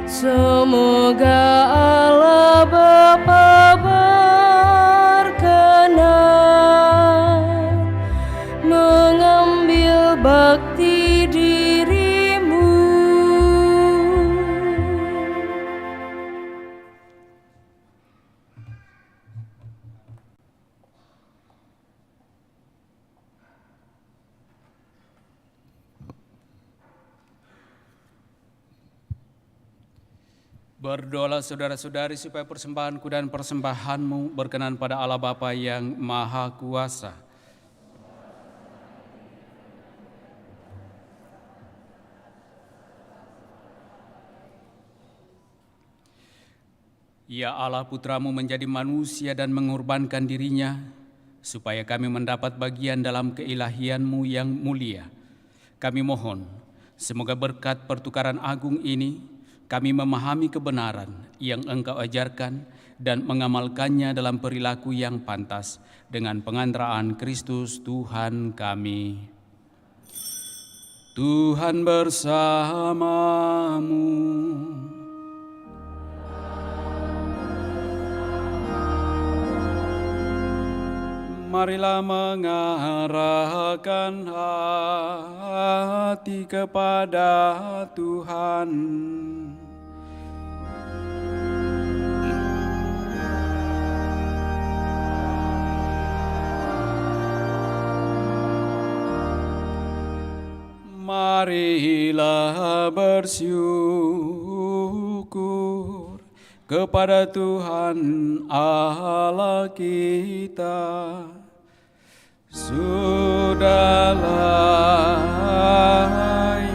Semoga Allah Bapa berkenan mengambil bakti diri-Mu. Berdoalah saudara-saudari supaya persembahanku dan persembahanmu berkenan pada Allah Bapa yang Maha Kuasa. Ya Allah, Putra-Mu menjadi manusia dan mengorbankan dirinya, supaya kami mendapat bagian dalam keilahian-Mu yang mulia. Kami mohon, semoga berkat pertukaran agung ini, kami memahami kebenaran yang Engkau ajarkan dan mengamalkannya dalam perilaku yang pantas dengan pengantaraan Kristus Tuhan kami. Tuhan bersamamu. Marilah mengarahkan hati kepada Tuhan. Marilah bersyukur kepada Tuhan Allah kita. Sudah layak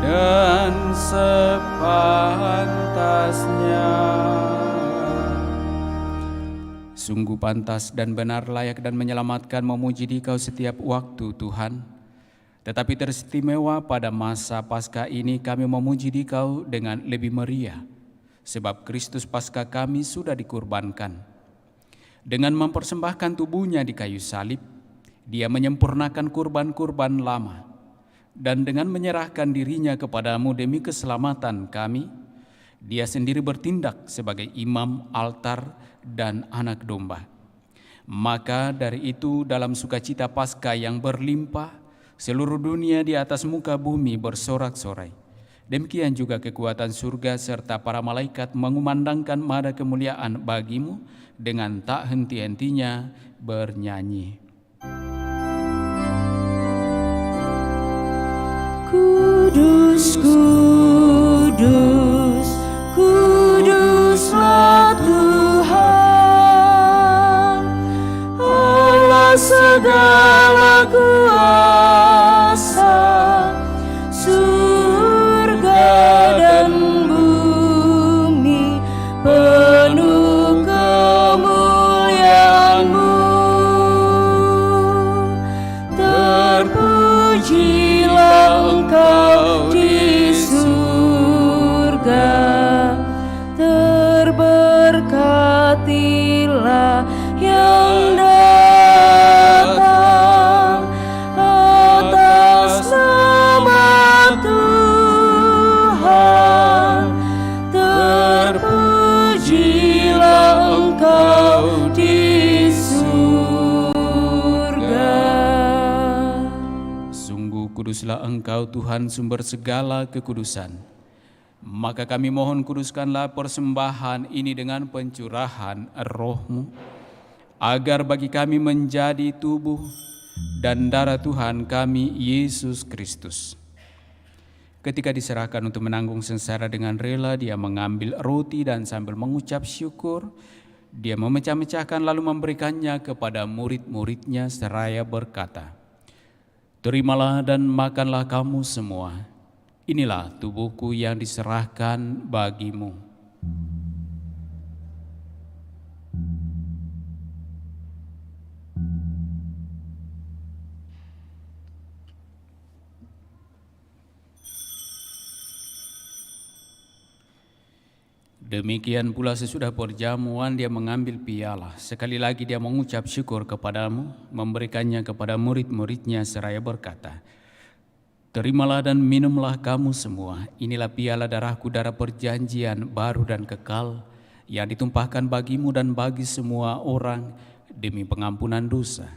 dan sepantasnya. Sungguh pantas dan benar, layak dan menyelamatkan memuji Dikau setiap waktu, Tuhan. Tetapi teristimewa pada masa Paskah ini kami memuji Dikau dengan lebih meriah, sebab Kristus Paskah kami sudah dikurbankan. Dengan mempersembahkan tubuhnya di kayu salib, Dia menyempurnakan kurban-kurban lama, dan dengan menyerahkan dirinya kepadamu demi keselamatan kami, Dia sendiri bertindak sebagai imam, altar, dan anak domba. Maka dari itu dalam sukacita Paskah yang berlimpah, seluruh dunia di atas muka bumi bersorak-sorai. Demikian juga kekuatan surga serta para malaikat mengumandangkan nada kemuliaan bagimu dengan tak henti-hentinya bernyanyi. Kudus, kudus, kuduslah Tuhan, Allah segala kuasa, surga dan bumi penuh kemuliaan-Mu. Terpujilah Engkau di surga, terberkatilah yang datang atas nama Tuhan. Terpujilah Engkau di surga. Sungguh kuduslah Engkau Tuhan, sumber segala kekudusan. Maka kami mohon kuduskanlah persembahan ini dengan pencurahan Roh-Mu, agar bagi kami menjadi tubuh dan darah Tuhan kami Yesus Kristus. Ketika diserahkan untuk menanggung sengsara dengan rela, Dia mengambil roti dan sambil mengucap syukur, Dia memecah-mecahkan lalu memberikannya kepada murid-muridnya seraya berkata, "Terimalah dan makanlah kamu semua. Inilah tubuhku yang diserahkan bagimu." Demikian pula sesudah perjamuan Dia mengambil piala. Sekali lagi Dia mengucap syukur kepadamu, memberikannya kepada murid-muridnya seraya berkata, "Terimalah dan minumlah kamu semua. Inilah piala darahku, darah perjanjian baru dan kekal, yang ditumpahkan bagimu dan bagi semua orang demi pengampunan dosa.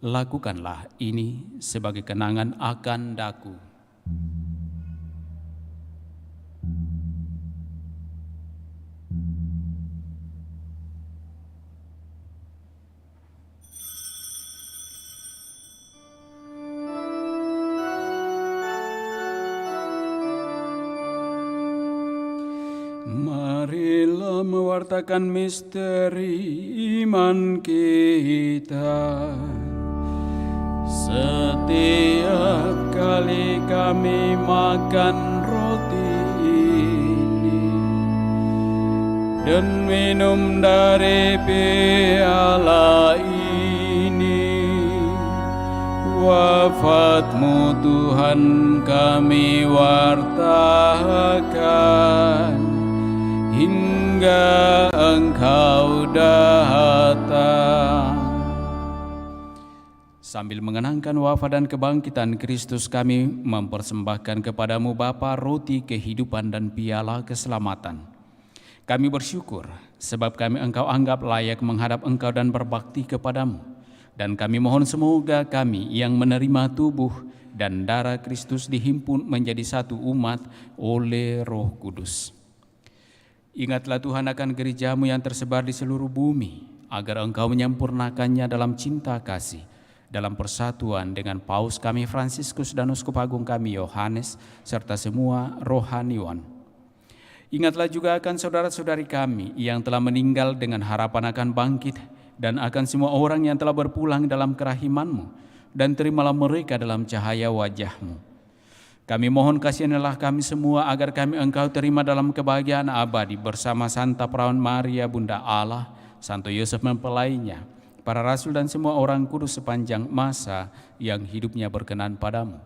Lakukanlah ini sebagai kenangan akan daku." Marilah mewartakan misteri iman kita. Setiap kali kami makan roti ini dan minum dari piala ini, wafat-Mu Tuhan kami wartakan hingga Engkau datang. Sambil mengenangkan wafat dan kebangkitan Kristus, kami mempersembahkan kepadamu Bapa roti kehidupan dan piala keselamatan. Kami bersyukur sebab Engkau anggap layak menghadap Engkau dan berbakti kepadamu. Dan kami mohon semoga kami yang menerima tubuh dan darah Kristus dihimpun menjadi satu umat oleh Roh Kudus. Ingatlah Tuhan akan gereja-Mu yang tersebar di seluruh bumi, agar Engkau menyempurnakannya dalam cinta kasih, dalam persatuan dengan Paus kami Fransiskus dan Uskup Agung kami Yohanes, serta semua rohaniwan. Ingatlah juga akan saudara-saudari kami yang telah meninggal dengan harapan akan bangkit, dan akan semua orang yang telah berpulang dalam kerahiman-Mu, dan terimalah mereka dalam cahaya wajah-Mu. Kami mohon kasihanilah kami semua agar kami Engkau terima dalam kebahagiaan abadi bersama Santa Perawan Maria Bunda Allah, Santo Yosef mempelainya, para rasul dan semua orang kudus sepanjang masa yang hidupnya berkenan padamu.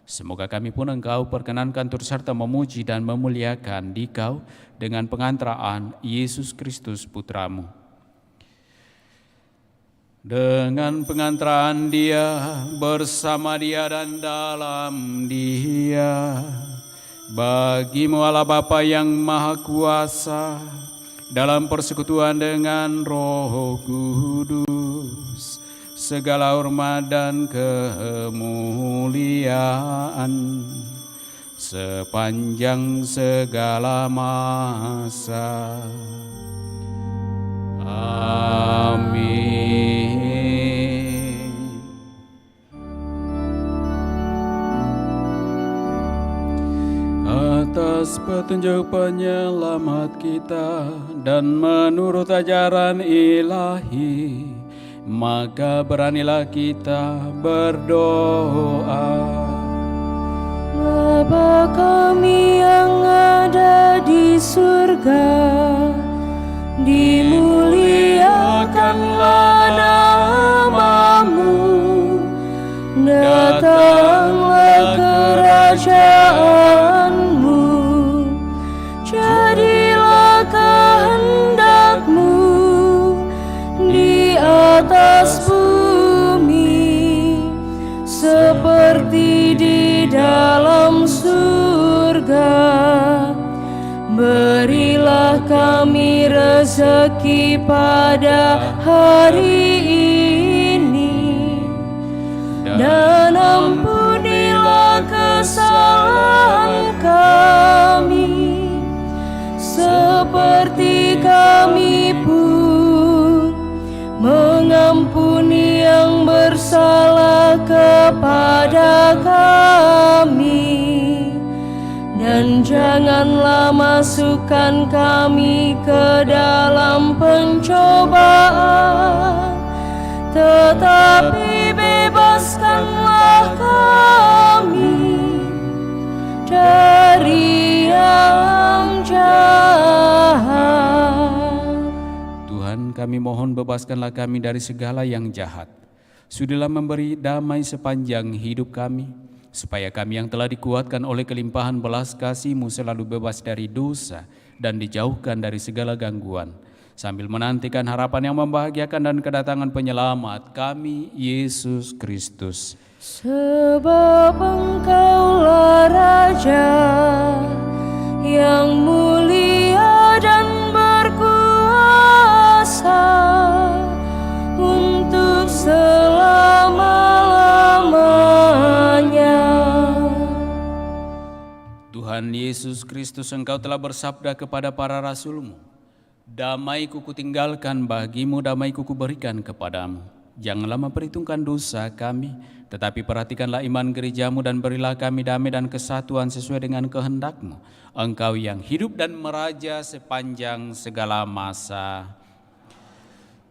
Semoga kami pun Engkau perkenankan turut serta memuji dan memuliakan Dikau dengan pengantaraan Yesus Kristus Putra-Mu. Dengan pengantaraan Dia, bersama Dia dan dalam Dia, bagi-Mu Allah Bapa yang Maha Kuasa, dalam persekutuan dengan Roh Kudus, segala hormat dan kemuliaan sepanjang segala masa. Amin. Atas petunjuk penyelamat kita dan menurut ajaran ilahi, maka beranilah kita berdoa. Bapa kami yang ada di surga, dimuliakanlah nama-Mu, datanglah kerajaan-Mu, jadilah kehendak-Mu di atas bumi seperti di dalam surga. Berilah kami rezeki pada hari ini, dan ampunilah kesalahan kami, seperti kami pun mengampuni yang bersalah kepada kami. Dan janganlah masukkan kami ke dalam pencobaan, tetapi bebaskanlah kami dari yang jahat. Tuhan, kami mohon bebaskanlah kami dari segala yang jahat. Sudilah memberi damai sepanjang hidup kami, supaya kami yang telah dikuatkan oleh kelimpahan belas kasih-Mu selalu bebas dari dosa dan dijauhkan dari segala gangguan, sambil menantikan harapan yang membahagiakan dan kedatangan penyelamat kami, Yesus Kristus. Sebab Engkaulah Raja yang mulia dan berkuasa untuk selama-lamanya. Tuhan Yesus Kristus, Engkau telah bersabda kepada para rasul-Mu, damai-Ku kutinggalkan bagimu, damai-Ku kuberikan kepadamu. Janganlah memperhitungkan dosa kami, tetapi perhatikanlah iman gereja-Mu dan berilah kami damai dan kesatuan sesuai dengan kehendak-Mu. Engkau yang hidup dan meraja sepanjang segala masa.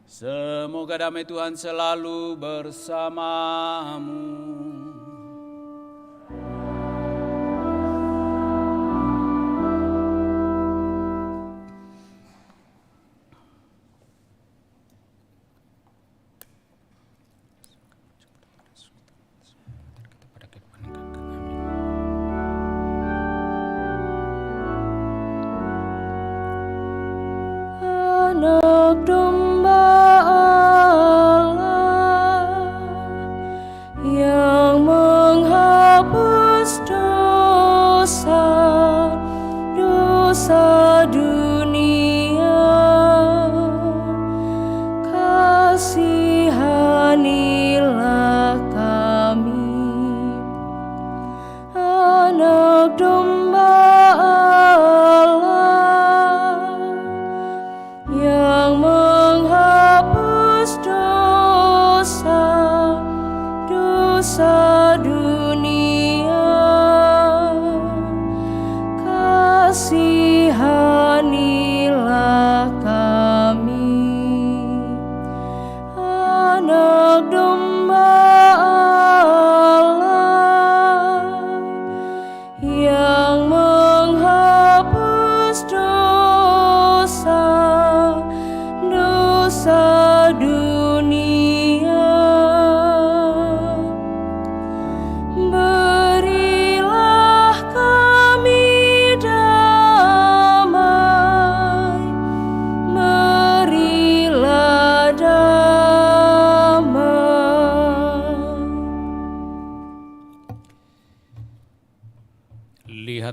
Semoga damai Tuhan selalu bersamamu. Anak domba Allah yang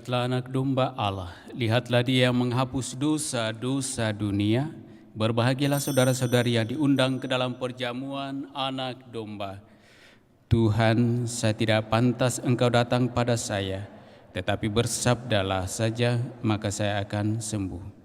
Lihatlah anak domba Allah, lihatlah dia yang menghapus dosa-dosa dunia. Berbahagialah saudara-saudari yang diundang ke dalam perjamuan anak domba. Tuhan, saya tidak pantas Engkau datang pada saya, tetapi bersabdalah saja, maka saya akan sembuh.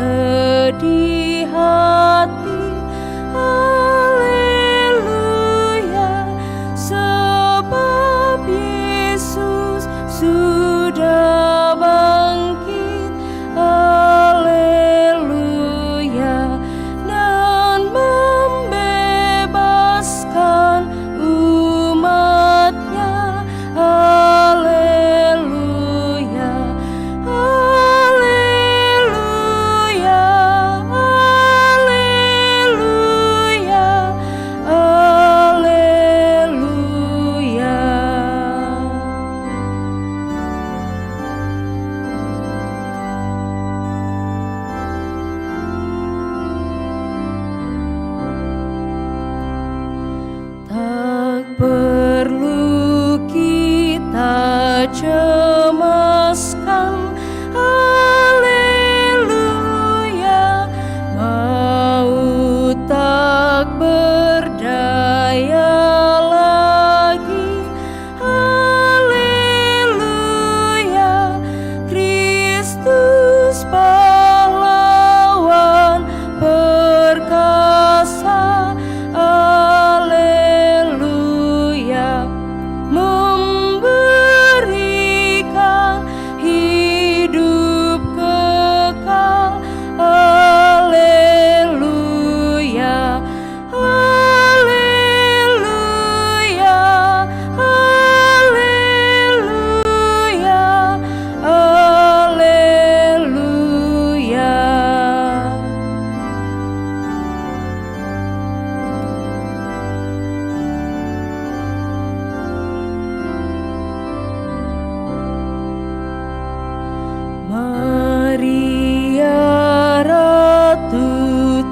sedih hati. Haleluya, sebab Yesus sudah bangkit. Haleluya, dan membebaskan umatnya. Haleluya, haleluya, haleluya, haleluya. Tak perlu kita cemaskan. Haleluya, maut tak berdaya lagi. Haleluya, Kristus pahlawan perkasa. Haleluya, memberikan hidup kekal. Haleluya, haleluya, haleluya, haleluya. Maria Ratu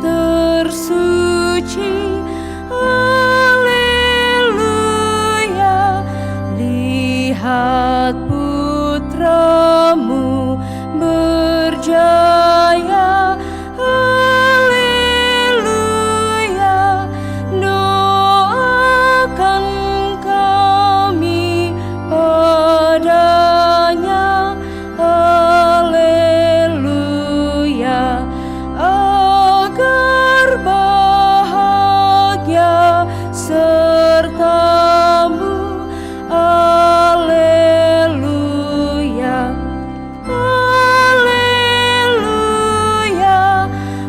tersuci. Haleluya, lihat putramu berjaya. Haleluya, doakan kami padanya. Haleluya, agar bahagia sertamu. Haleluya, haleluya,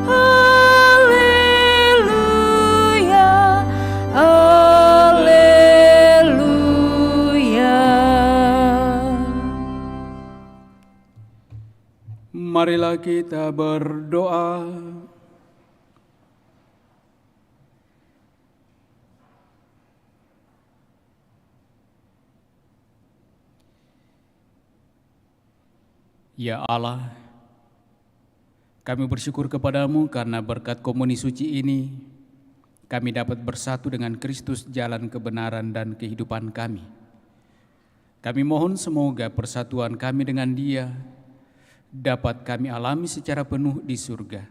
haleluya, haleluya. Marilah kita berdoa. Ya Allah, kami bersyukur kepadamu karena berkat komuni suci ini, kami dapat bersatu dengan Kristus jalan kebenaran dan kehidupan kami. Kami mohon semoga persatuan kami dengan Dia dapat kami alami secara penuh di surga.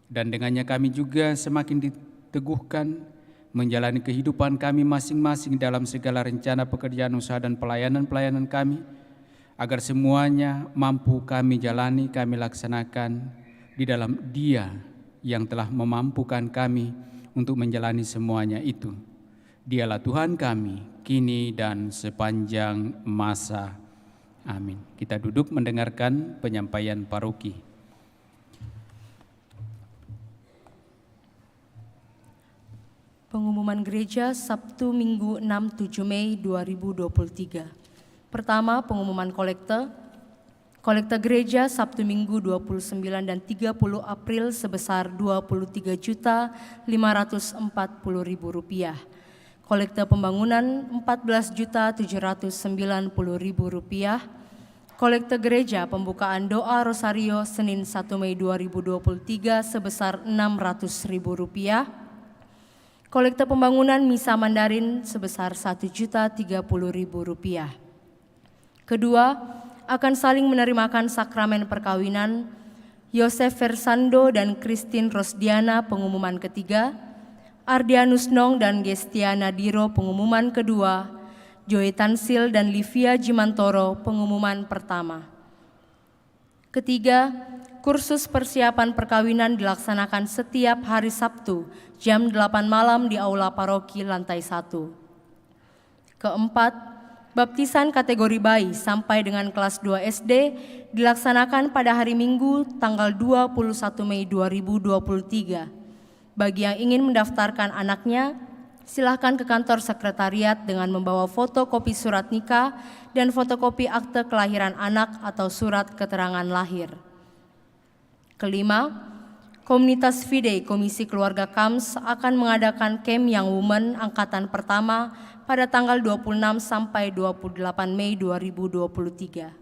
Dan dengannya kami juga semakin diteguhkan menjalani kehidupan kami masing-masing dalam segala rencana pekerjaan usaha dan pelayanan-pelayanan kami, agar semuanya mampu kami jalani, kami laksanakan di dalam Dia yang telah memampukan kami untuk menjalani semuanya itu. Dialah Tuhan kami, kini dan sepanjang masa. Amin. Kita duduk mendengarkan penyampaian paroki. Pengumuman gereja Sabtu Minggu 6-7 Mei 2023. Pertama, pengumuman kolekte. Kolekte gereja Sabtu Minggu 29 dan 30 April sebesar Rp23.540.000. Kolekte pembangunan Rp14.790.000. Kolekte gereja pembukaan doa Rosario Senin 1 Mei 2023 sebesar Rp600.000. Kolekte pembangunan Misa Mandarin sebesar Rp1.030.000. Kedua, akan saling menerimakan sakramen perkawinan Yosef Versando dan Christine Rosdiana pengumuman ketiga, Ardianus Nong dan Gestiana Diro pengumuman kedua, Joy Tansil dan Livia Jimantoro pengumuman pertama. Ketiga, kursus persiapan perkawinan dilaksanakan setiap hari Sabtu jam 8 malam di Aula Paroki lantai 1. Keempat, baptisan kategori bayi sampai dengan kelas 2 SD dilaksanakan pada hari Minggu tanggal 21 Mei 2023. Bagi yang ingin mendaftarkan anaknya, silakan ke kantor sekretariat dengan membawa fotokopi surat nikah dan fotokopi akte kelahiran anak atau surat keterangan lahir. Kelima, Komunitas Fidei Komisi Keluarga KAMS akan mengadakan Camp Young Women Angkatan Pertama pada tanggal 26 sampai 28 Mei 2023.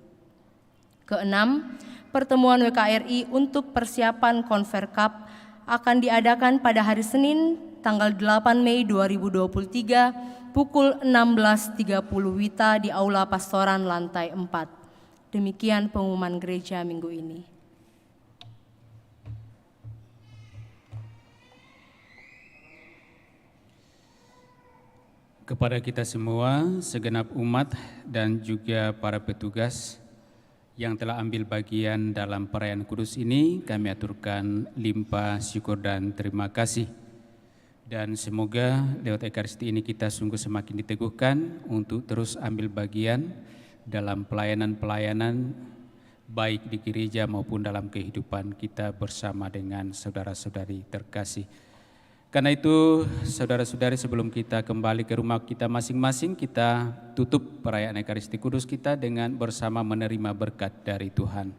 Keenam, pertemuan WKRI untuk persiapan Konferkap akan diadakan pada hari Senin tanggal 8 Mei 2023 pukul 16.30 WITA di Aula Pastoran lantai 4. Demikian pengumuman gereja minggu ini. Kepada kita semua, segenap umat dan juga para petugas yang telah ambil bagian dalam perayaan kudus ini, kami aturkan limpah syukur dan terima kasih. Dan semoga lewat Ekaristi ini kita sungguh semakin diteguhkan untuk terus ambil bagian dalam pelayanan-pelayanan baik di gereja maupun dalam kehidupan kita bersama dengan saudara-saudari terkasih. Karena itu, saudara-saudari, sebelum kita kembali ke rumah kita masing-masing, kita tutup perayaan Ekaristi Kudus kita dengan bersama menerima berkat dari Tuhan.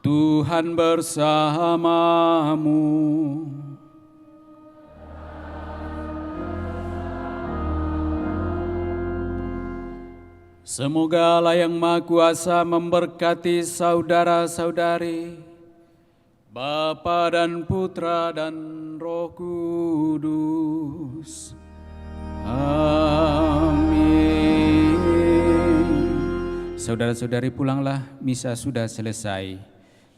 Tuhan bersamamu. Semoga Allah yang Maha Kuasa memberkati saudara-saudari, Bapa dan Putra dan Roh Kudus. Amin. Saudara-saudari, pulanglah, misa sudah selesai.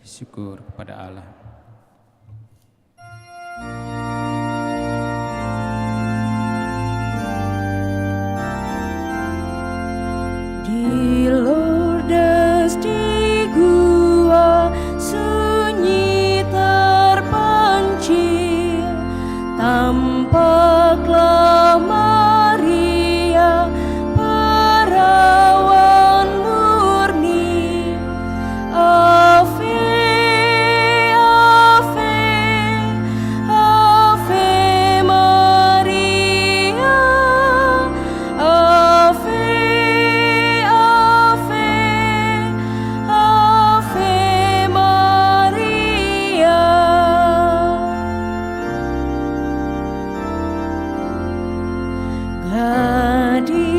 Syukur kepada Allah. Di Lourdes di gua sunyi terpencil, tampaklah Maria perawan murni. Ave, Ave, Ave Maria, Ave, Ave Maria. Gadis